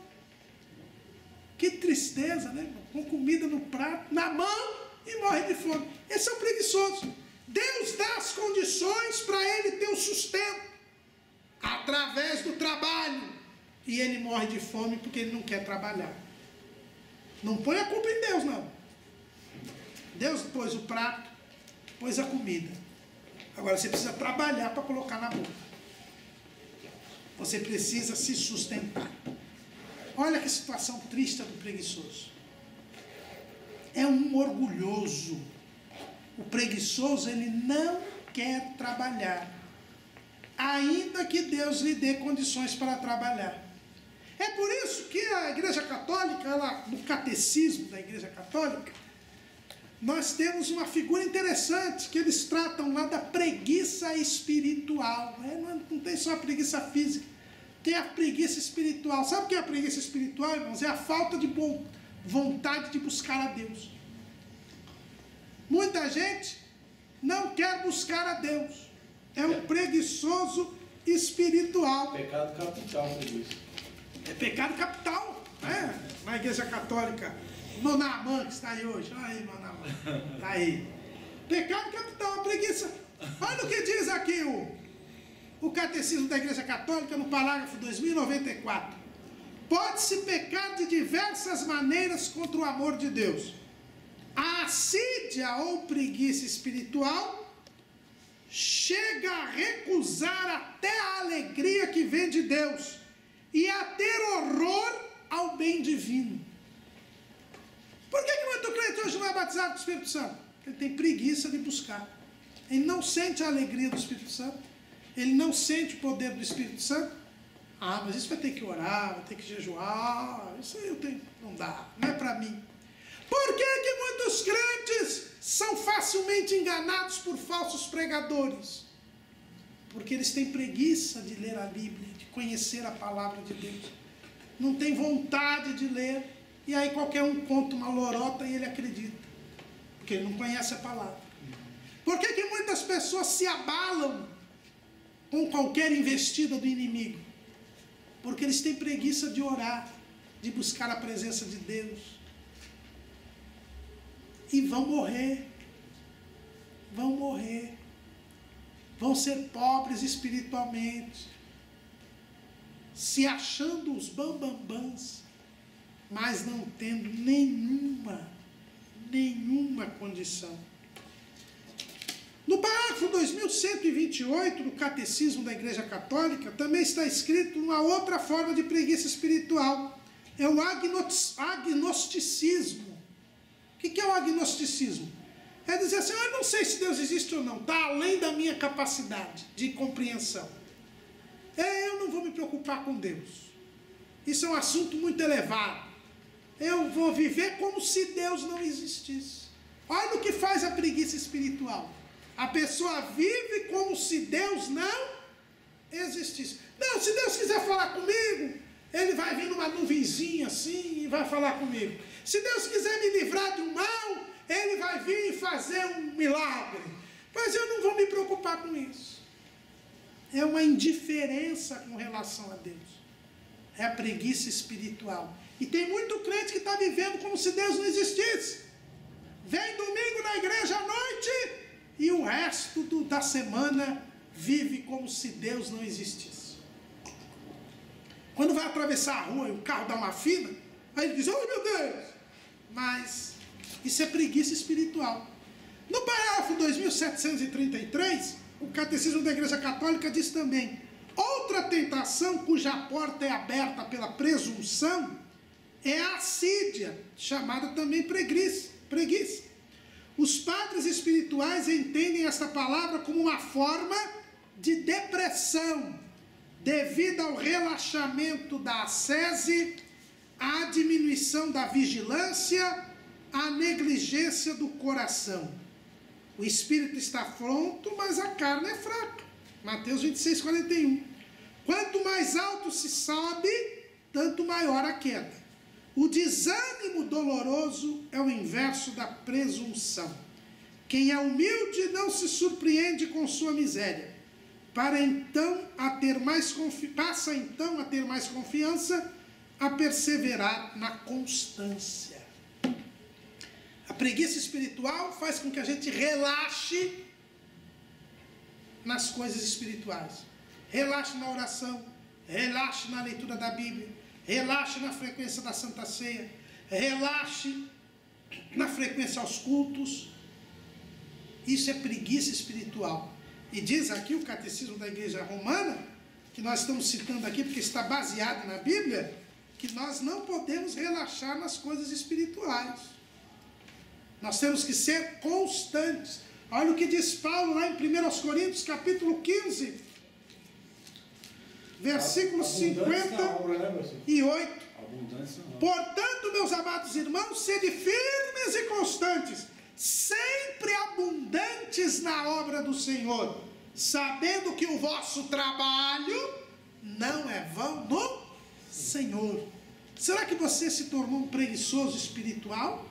A: Que tristeza, né? Com comida no prato, na mão e morre de fome. Esse é o preguiçoso. Deus dá as condições para ele ter o sustento através do trabalho, e ele morre de fome porque ele não quer trabalhar. Não põe a culpa em Deus, não. Deus pôs o prato, pôs a comida. Agora você precisa trabalhar para colocar na boca. Você precisa se sustentar. Olha que situação triste do preguiçoso. É um orgulhoso. O preguiçoso, ele não quer trabalhar, ainda que Deus lhe dê condições para trabalhar. É por isso que a Igreja Católica, no catecismo da Igreja Católica, nós temos uma figura interessante, que eles tratam lá da preguiça espiritual. Não tem só a preguiça física, tem a preguiça espiritual. Sabe o que é a preguiça espiritual, irmãos? É a falta de vontade de buscar a Deus. Muita gente não quer buscar a Deus. É um preguiçoso espiritual.
C: Pecado capital, preguiça.
A: É pecado capital, né? Na Igreja Católica. Monamã, que está aí hoje. Olha aí, Monamã. Está aí. Pecado capital, a preguiça. Olha o que diz aqui o Catecismo da Igreja Católica no parágrafo 2094. Pode-se pecar de diversas maneiras contra o amor de Deus. A assídia ou preguiça espiritual chega a recusar até a alegria que vem de Deus e a ter horror ao bem divino. Por que muito crente hoje não é batizado com o Espírito Santo? Ele tem preguiça de buscar. Ele não sente a alegria do Espírito Santo. Ele não sente o poder do Espírito Santo. Ah, mas isso vai ter que orar, vai ter que jejuar. Isso aí eu tenho, não dá, não é para mim. Por que muitos crentes são facilmente enganados por falsos pregadores? Porque eles têm preguiça de ler a Bíblia, de conhecer a palavra de Deus. Não tem vontade de ler. E aí qualquer um conta uma lorota e ele acredita. Porque ele não conhece a palavra. Por que muitas pessoas se abalam com qualquer investida do inimigo? Porque eles têm preguiça de orar, de buscar a presença de Deus. E vão morrer. Vão morrer. Vão ser pobres espiritualmente. Se achando os bambambãs, mas não tendo nenhuma condição. No parágrafo 2128 do Catecismo da Igreja Católica, também está escrito uma outra forma de preguiça espiritual. É o agnosticismo. O que é o agnosticismo? É dizer assim, eu não sei se Deus existe ou não, está além da minha capacidade de compreensão. Eu não vou me preocupar com Deus. Isso é um assunto muito elevado. Eu vou viver como se Deus não existisse. Olha o que faz a preguiça espiritual. A pessoa vive como se Deus não existisse. Não, se Deus quiser falar comigo, Ele vai vir numa nuvenzinha assim e vai falar comigo. Se Deus quiser me livrar de um mal, Ele vai vir e fazer um milagre. Mas eu não vou me preocupar com isso. É uma indiferença com relação a Deus. É a preguiça espiritual. E tem muito crente que está vivendo como se Deus não existisse. Vem domingo na igreja à noite e o resto da semana vive como se Deus não existisse. Quando vai atravessar a rua e o carro dá uma fina, aí ele diz, oh meu Deus! Mas isso é preguiça espiritual. No parágrafo 2733, o Catecismo da Igreja Católica diz também, outra tentação cuja porta é aberta pela presunção é a assídia, chamada também preguiça. Os padres espirituais entendem esta palavra como uma forma de depressão, devido ao relaxamento da ascese, à diminuição da vigilância, à negligência do coração. O espírito está pronto, mas a carne é fraca. Mateus 26:41. Quanto mais alto se sobe, tanto maior a queda. O desânimo doloroso é o inverso da presunção. Quem é humilde não se surpreende com sua miséria. Passa então a ter mais confiança, a perseverar na constância. A preguiça espiritual faz com que a gente relaxe nas coisas espirituais. Relaxe na oração, relaxe na leitura da Bíblia, relaxe na frequência da Santa Ceia, relaxe na frequência aos cultos. Isso é preguiça espiritual. E diz aqui o Catecismo da Igreja Romana, que nós estamos citando aqui porque está baseado na Bíblia, que nós não podemos relaxar nas coisas espirituais. Nós temos que ser constantes. Olha o que diz Paulo lá em 1 Coríntios, capítulo 15, versículos 58. Portanto, meus amados irmãos, sede firmes e constantes, sempre abundantes na obra do Senhor, sabendo que o vosso trabalho não é vão no Senhor. Será que você se tornou um preguiçoso espiritual?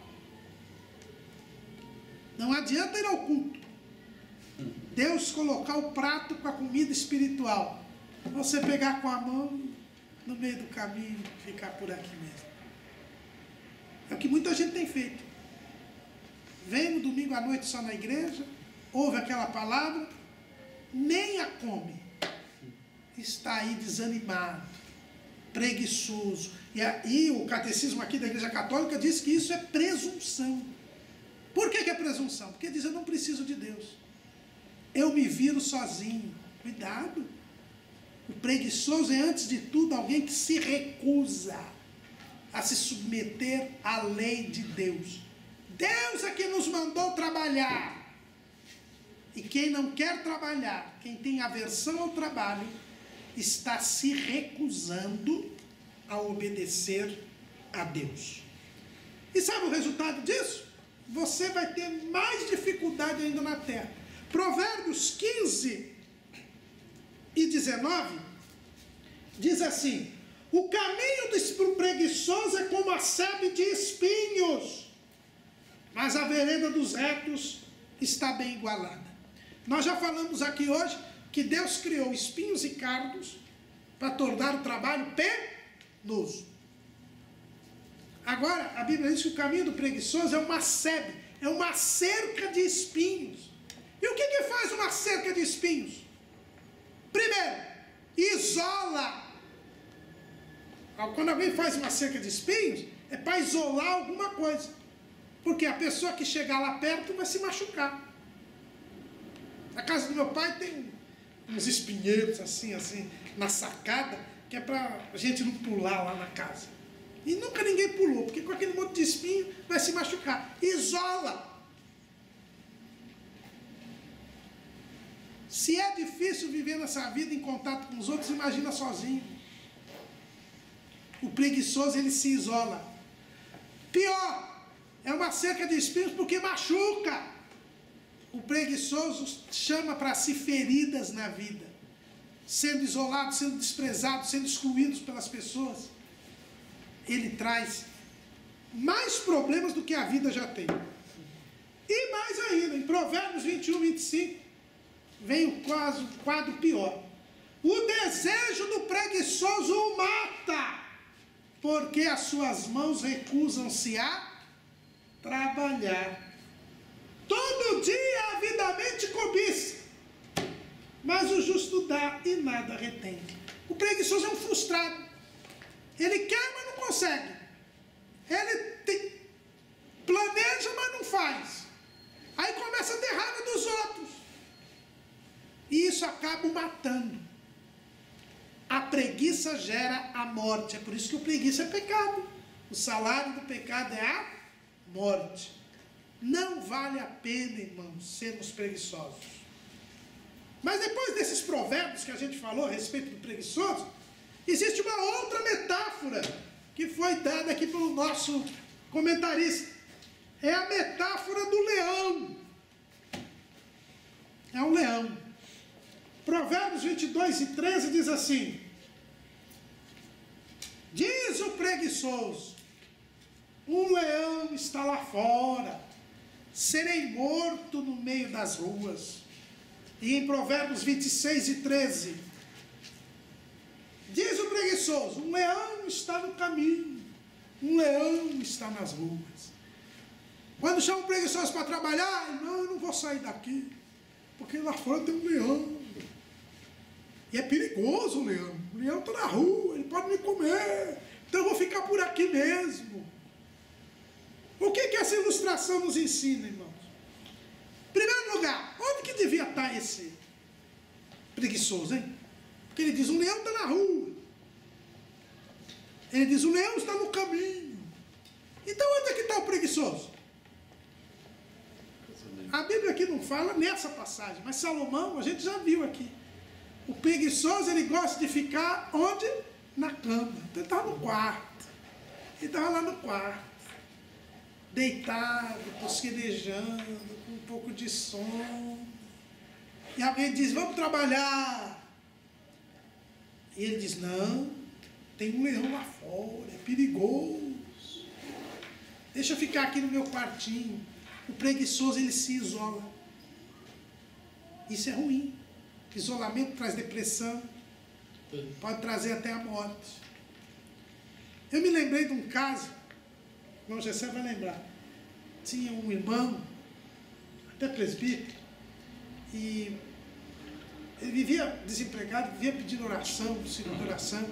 A: Não adianta ir ao culto. Deus colocar o prato com a comida espiritual. Você pegar com a mão no meio do caminho e ficar por aqui mesmo. É o que muita gente tem feito. Vem no domingo à noite só na igreja, ouve aquela palavra, nem a come. Está aí desanimado, preguiçoso. E aí o catecismo aqui da Igreja Católica diz que isso é presunção. Por que é presunção? Porque diz, eu não preciso de Deus. Eu me viro sozinho. Cuidado. O preguiçoso é, antes de tudo, alguém que se recusa a se submeter à lei de Deus. Deus é que nos mandou trabalhar. E quem não quer trabalhar, quem tem aversão ao trabalho, está se recusando a obedecer a Deus. E sabe o resultado disso? Você vai ter mais dificuldade ainda na terra. Provérbios 15 e 19 diz assim: o caminho do preguiçoso é como a sebe de espinhos, mas a vereda dos retos está bem igualada. Nós já falamos aqui hoje que Deus criou espinhos e cardos para tornar o trabalho penoso. Agora, a Bíblia diz que o caminho do preguiçoso é uma sebe, é uma cerca de espinhos. E o que faz uma cerca de espinhos? Primeiro, isola. Quando alguém faz uma cerca de espinhos, é para isolar alguma coisa. Porque a pessoa que chegar lá perto vai se machucar. Na casa do meu pai tem uns espinheiros assim, na sacada, que é para a gente não pular lá na casa. E nunca ninguém pulou, porque com aquele monte de espinho vai se machucar. Isola. Se é difícil viver nessa vida em contato com os outros, imagina sozinho. O preguiçoso, ele se isola. Pior, é uma cerca de espinhos porque machuca. O preguiçoso chama para si feridas na vida, sendo isolado, sendo desprezado, sendo excluído pelas pessoas. Ele traz mais problemas do que a vida já tem. E mais ainda, em Provérbios 21, 25, vem o quadro pior. O desejo do preguiçoso o mata, porque as suas mãos recusam-se a trabalhar. Todo dia avidamente cobiça, mas o justo dá e nada retém. O preguiçoso é um frustrado. Ele quer, mas não consegue. Ele planeja, mas não faz. Aí começa a ter raiva dos outros. E isso acaba o matando. A preguiça gera a morte. É por isso que o preguiça é pecado. O salário do pecado é a morte. Não vale a pena, irmãos, sermos preguiçosos. Mas depois desses provérbios que a gente falou a respeito do preguiçoso, existe uma outra metáfora que foi dada aqui pelo nosso comentarista. É a metáfora do leão. É um leão. Provérbios 22 e 13 diz assim: diz o preguiçoso, um leão está lá fora, serei morto no meio das ruas. E em Provérbios 26 e 13, diz o preguiçoso, um leão está no caminho, um leão está nas ruas. Quando chama o preguiçoso para trabalhar, não, eu não vou sair daqui, porque lá fora tem um leão. E é perigoso o leão está na rua, ele pode me comer, então eu vou ficar por aqui mesmo. O que essa ilustração nos ensina, irmãos? Em primeiro lugar, onde que devia estar esse preguiçoso, hein? Porque ele diz, o leão está na rua. Ele diz, o leão está no caminho. Então onde é que está o preguiçoso? A Bíblia aqui não fala nessa passagem, mas Salomão, a gente já viu aqui. O preguiçoso, ele gosta de ficar onde? Na cama. Então ele estava no quarto. Ele estava lá no quarto, deitado, tosquedejando, com um pouco de sono. E alguém diz, vamos trabalhar. E ele diz, não, tem um leão lá fora, é perigoso. Deixa eu ficar aqui no meu quartinho. O preguiçoso, ele se isola. Isso é ruim. Isolamento traz depressão, pode trazer até a morte. Eu me lembrei de um caso, o irmão Gessé vai lembrar. Tinha um irmão, até presbítero, e Ele vivia desempregado, vivia pedindo oração, segunda oração.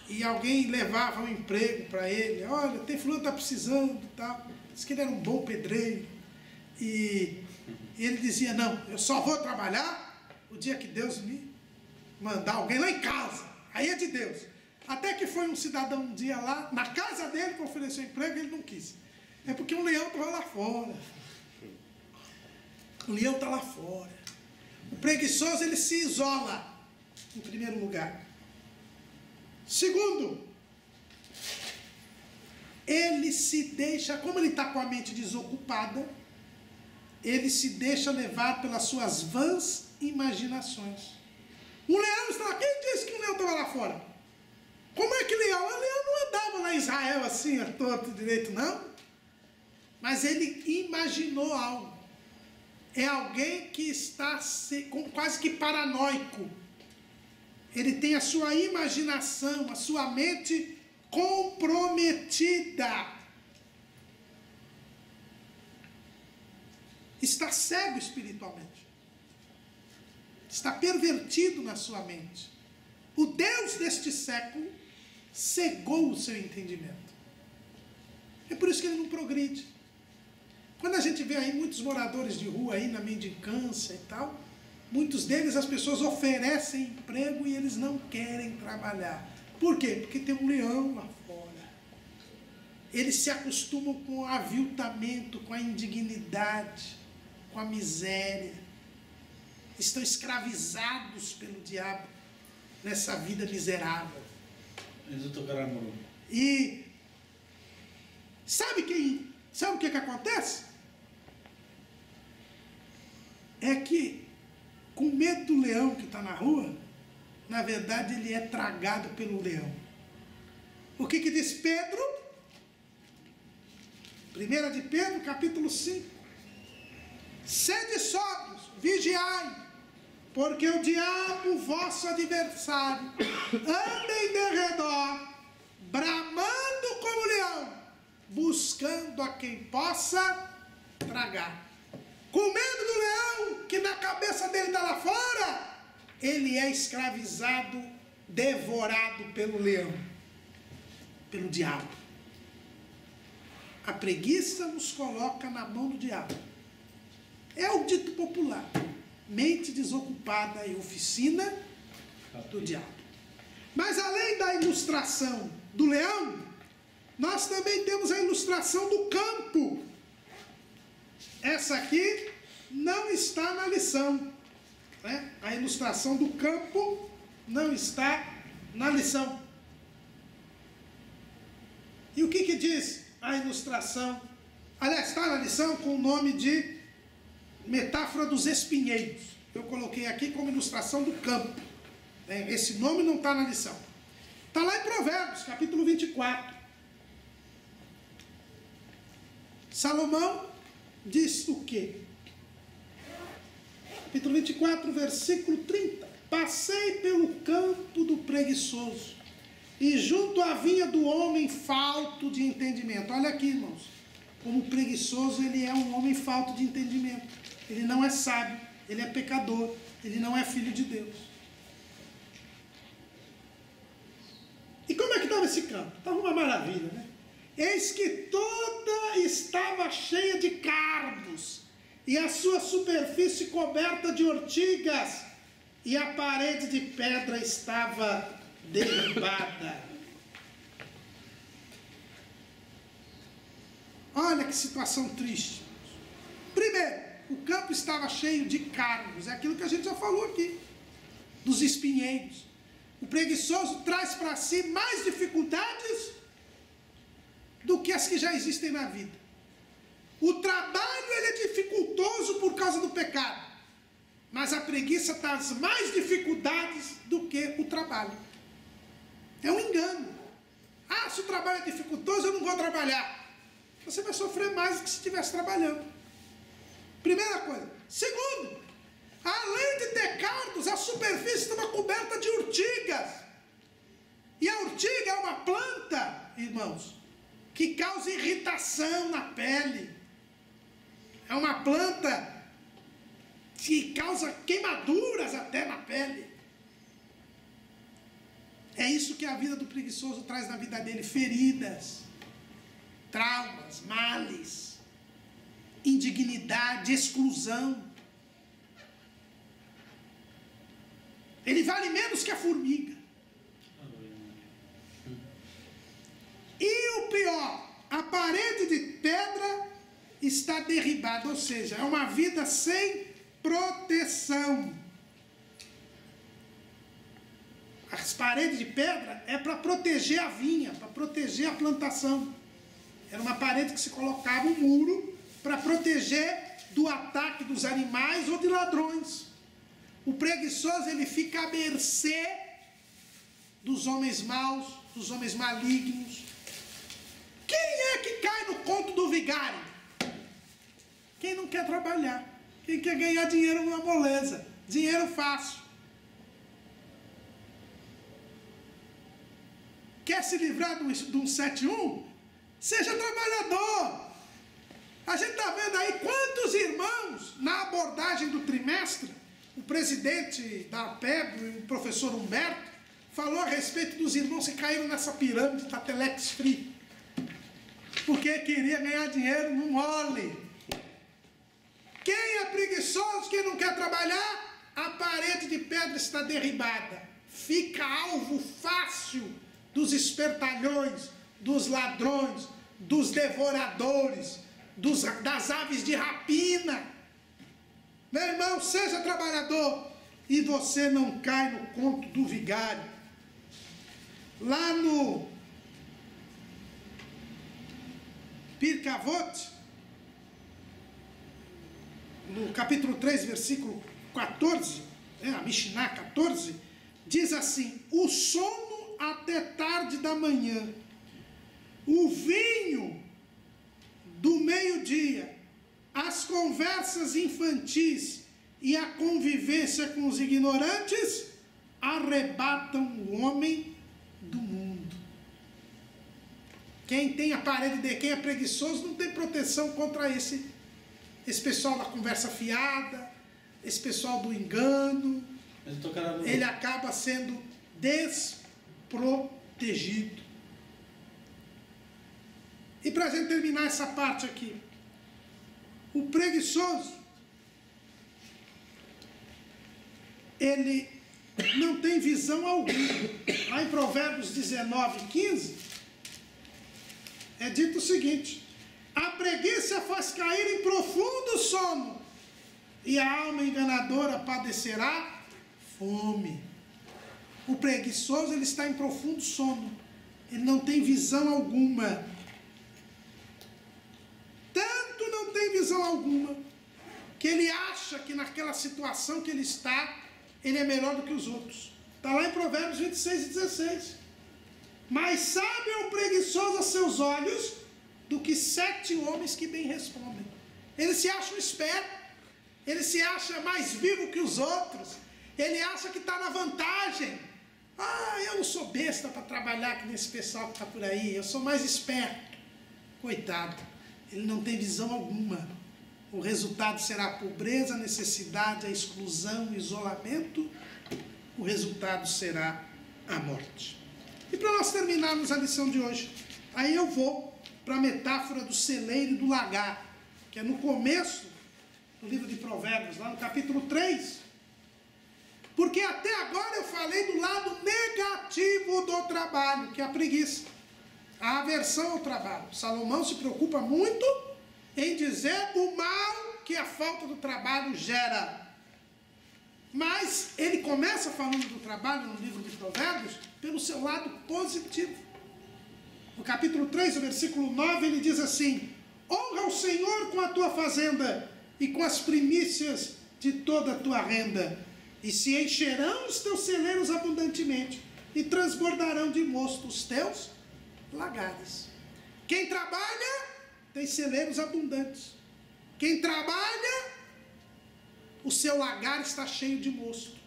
A: E alguém levava um emprego para ele. Olha, tem fulano que está precisando e tal. Diz que ele era um bom pedreiro. E ele dizia, não, eu só vou trabalhar o dia que Deus me mandar alguém lá em casa. Aí é de Deus. Até que foi um cidadão um dia lá, na casa dele, para oferecer emprego, ele não quis. É porque um leão estava lá fora. O leão está lá fora. O preguiçoso, ele se isola, em primeiro lugar. Segundo, ele se deixa, como ele está com a mente desocupada, ele se deixa levar pelas suas vãs imaginações. O leão está lá. Quem disse que o leão estava lá fora? Como é que leão? O leão não andava lá em Israel assim, a torto direito, não. Mas ele imaginou algo. É alguém que está quase que paranoico. Ele tem a sua imaginação, a sua mente comprometida. Está cego espiritualmente. Está pervertido na sua mente. O Deus deste século cegou o seu entendimento. É por isso que ele não progride. Quando a gente vê aí muitos moradores de rua aí na mendicância e tal, muitos deles as pessoas oferecem emprego e eles não querem trabalhar. Por quê? Porque tem um leão lá fora. Eles se acostumam com o aviltamento, com a indignidade, com a miséria. Estão escravizados pelo diabo nessa vida miserável. E sabe o que acontece? É que, com medo do leão que está na rua, na verdade ele é tragado pelo leão. O que diz Pedro? 1 de Pedro, capítulo 5. Sede sóbrios, vigiai, porque o diabo, vosso adversário, anda em derredor, bramando como leão, buscando a quem possa tragar. Com medo do leão, que na cabeça dele está lá fora, ele é escravizado, devorado pelo leão, pelo diabo. A preguiça nos coloca na mão do diabo. É o dito popular. Mente desocupada e oficina do diabo. Mas além da ilustração do leão, nós também temos a ilustração do campo. Essa aqui não está na lição, né? A ilustração do campo não está na lição. E o que diz a ilustração? Aliás, está na lição com o nome de metáfora dos espinheiros. Eu coloquei aqui como ilustração do campo. Esse nome não está na lição. Está lá em Provérbios, capítulo 24. Salomão diz o quê? Capítulo 24, versículo 30. Passei pelo campo do preguiçoso e junto à vinha do homem falto de entendimento. Olha aqui, irmãos. Como preguiçoso, ele é um homem falto de entendimento. Ele não é sábio, ele é pecador, ele não é filho de Deus. E como é que estava esse campo? Estava uma maravilha, né? Eis que toda estava cheia de cardos, e a sua superfície coberta de ortigas, e a parede de pedra estava derribada. Olha que situação triste. Primeiro, o campo estava cheio de cardos, é aquilo que a gente já falou aqui, dos espinheiros. O preguiçoso traz para si mais dificuldades do que as que já existem na vida. O trabalho ele é dificultoso por causa do pecado, mas a preguiça traz mais dificuldades do que o trabalho. É um engano. Ah, se o trabalho é dificultoso, eu não vou trabalhar. Você vai sofrer mais do que se estivesse trabalhando. Primeira coisa. Segundo, além de ter cardos, a superfície estava coberta de urtigas. E a urtiga é uma planta, irmãos, que causa irritação na pele. É uma planta que causa queimaduras até na pele. É isso que a vida do preguiçoso traz na vida dele: feridas, traumas, males, indignidade, exclusão. Ele vale menos que a formiga. E o pior, a parede de pedra está derribada, ou seja, é uma vida sem proteção. As paredes de pedra é para proteger a vinha, para proteger a plantação. Era uma parede que se colocava um muro para proteger do ataque dos animais ou de ladrões. O preguiçoso, ele fica à mercê dos homens maus, dos homens malignos. Quem é que cai no conto do vigário? Quem não quer trabalhar, quem quer ganhar dinheiro numa moleza, dinheiro fácil. Quer se livrar do 171? Seja trabalhador. A gente está vendo aí quantos irmãos, na abordagem do trimestre, o presidente da APEB, o professor Humberto, falou a respeito dos irmãos que caíram nessa pirâmide da Telex Free, porque queria ganhar dinheiro no mole. Quem é preguiçoso, quem não quer trabalhar, a parede de pedra está derribada. Fica alvo fácil dos espertalhões, dos ladrões, dos devoradores, das aves de rapina. Meu irmão, seja trabalhador e você não cai no conto do vigário. Lá no Pirkei Avot, no capítulo 3, versículo 14, a Mishnah 14, diz assim: o sono até tarde da manhã, o vinho do meio-dia, as conversas infantis e a convivência com os ignorantes arrebatam o homem do mundo. Quem tem a parede de quem é preguiçoso não tem proteção contra esse pessoal da conversa fiada, esse pessoal do engano. Ele acaba sendo desprotegido. E para a gente terminar essa parte aqui, o preguiçoso, ele não tem visão alguma. Lá em Provérbios 19:15, é dito o seguinte: a preguiça faz cair em profundo sono, e a alma enganadora padecerá fome. O preguiçoso, ele está em profundo sono, ele não tem visão alguma. Tanto não tem visão alguma, que ele acha que naquela situação que ele está, ele é melhor do que os outros. Está lá em Provérbios 26:16. Mais sábio é o preguiçoso a seus olhos do que 7 homens que bem respondem. Ele se acha um esperto, ele se acha mais vivo que os outros, ele acha que está na vantagem. Eu não sou besta para trabalhar aqui nesse pessoal que está por aí, eu sou mais esperto. Coitado, ele não tem visão alguma. O resultado será a pobreza, a necessidade, a exclusão, o isolamento. O resultado será a morte. E para nós terminarmos a lição de hoje, aí eu vou para a metáfora do celeiro e do lagar, que é no começo do livro de Provérbios, lá no capítulo 3. Porque até agora eu falei do lado negativo do trabalho, que é a preguiça, a aversão ao trabalho. Salomão se preocupa muito em dizer o mal que a falta do trabalho gera. Mas ele começa falando do trabalho no livro de Provérbios pelo seu lado positivo. No capítulo 3, o versículo 9, ele diz assim: honra o Senhor com a tua fazenda e com as primícias de toda a tua renda, e se encherão os teus celeiros abundantemente, e transbordarão de mosto os teus lagares. Quem trabalha tem celeiros abundantes. Quem trabalha, o seu lagar está cheio de mosto.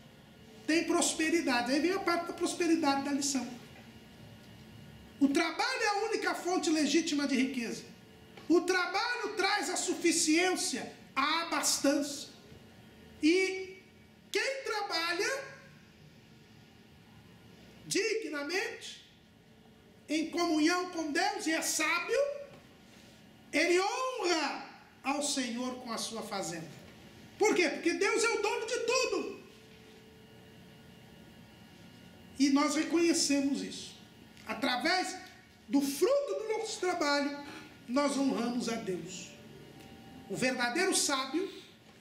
A: Tem prosperidade. Aí vem a parte da prosperidade da lição. O trabalho é a única fonte legítima de riqueza. O trabalho traz a suficiência, a abastança. E plenamente, em comunhão com Deus e é sábio, ele honra ao Senhor com a sua fazenda. Por quê? Porque Deus é o dono de tudo. E nós reconhecemos isso. Através do fruto do nosso trabalho, nós honramos a Deus. O verdadeiro sábio,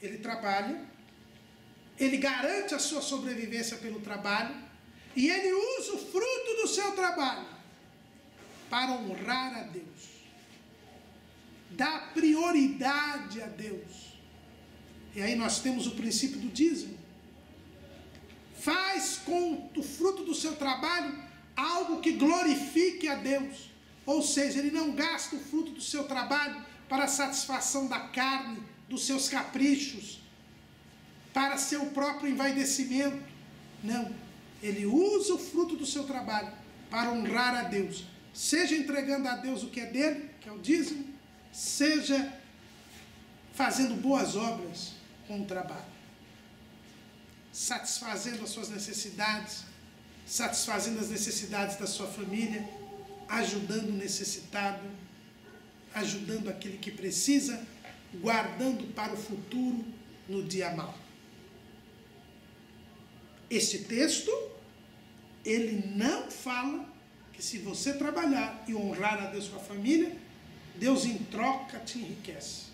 A: ele trabalha, ele garante a sua sobrevivência pelo trabalho, e ele usa o fruto do seu trabalho para honrar a Deus. Dá prioridade a Deus. E aí nós temos o princípio do dízimo. Faz com o fruto do seu trabalho algo que glorifique a Deus. Ou seja, ele não gasta o fruto do seu trabalho para a satisfação da carne, dos seus caprichos, para seu próprio envaidecimento. Não. Ele usa o fruto do seu trabalho para honrar a Deus. Seja entregando a Deus o que é dele, que é o dízimo, seja fazendo boas obras com o trabalho. Satisfazendo as suas necessidades, satisfazendo as necessidades da sua família, ajudando o necessitado, ajudando aquele que precisa, guardando para o futuro no dia mau. Este texto, ele não fala que se você trabalhar e honrar a Deus com a família, Deus em troca te enriquece.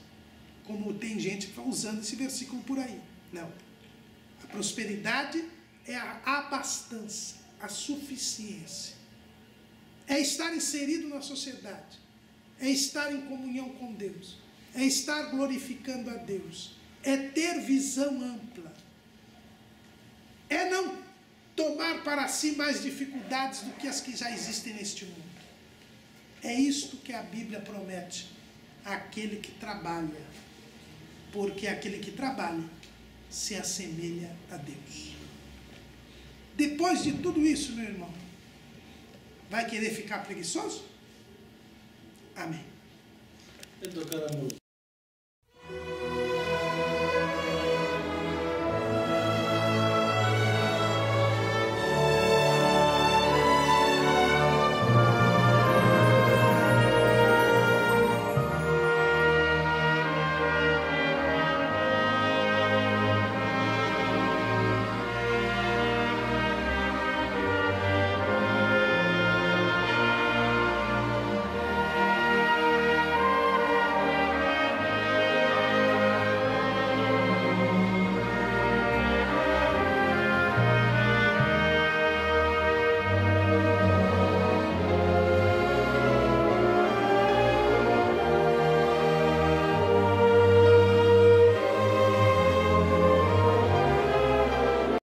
A: Como tem gente usando esse versículo por aí. Não. A prosperidade é a abastança, a suficiência. É estar inserido na sociedade. É estar em comunhão com Deus. É estar glorificando a Deus. É ter visão ampla. É não tomar para si mais dificuldades do que as que já existem neste mundo. É isto que a Bíblia promete àquele que trabalha. Porque aquele que trabalha se assemelha a Deus. Depois de tudo isso, meu irmão, vai querer ficar preguiçoso? Amém.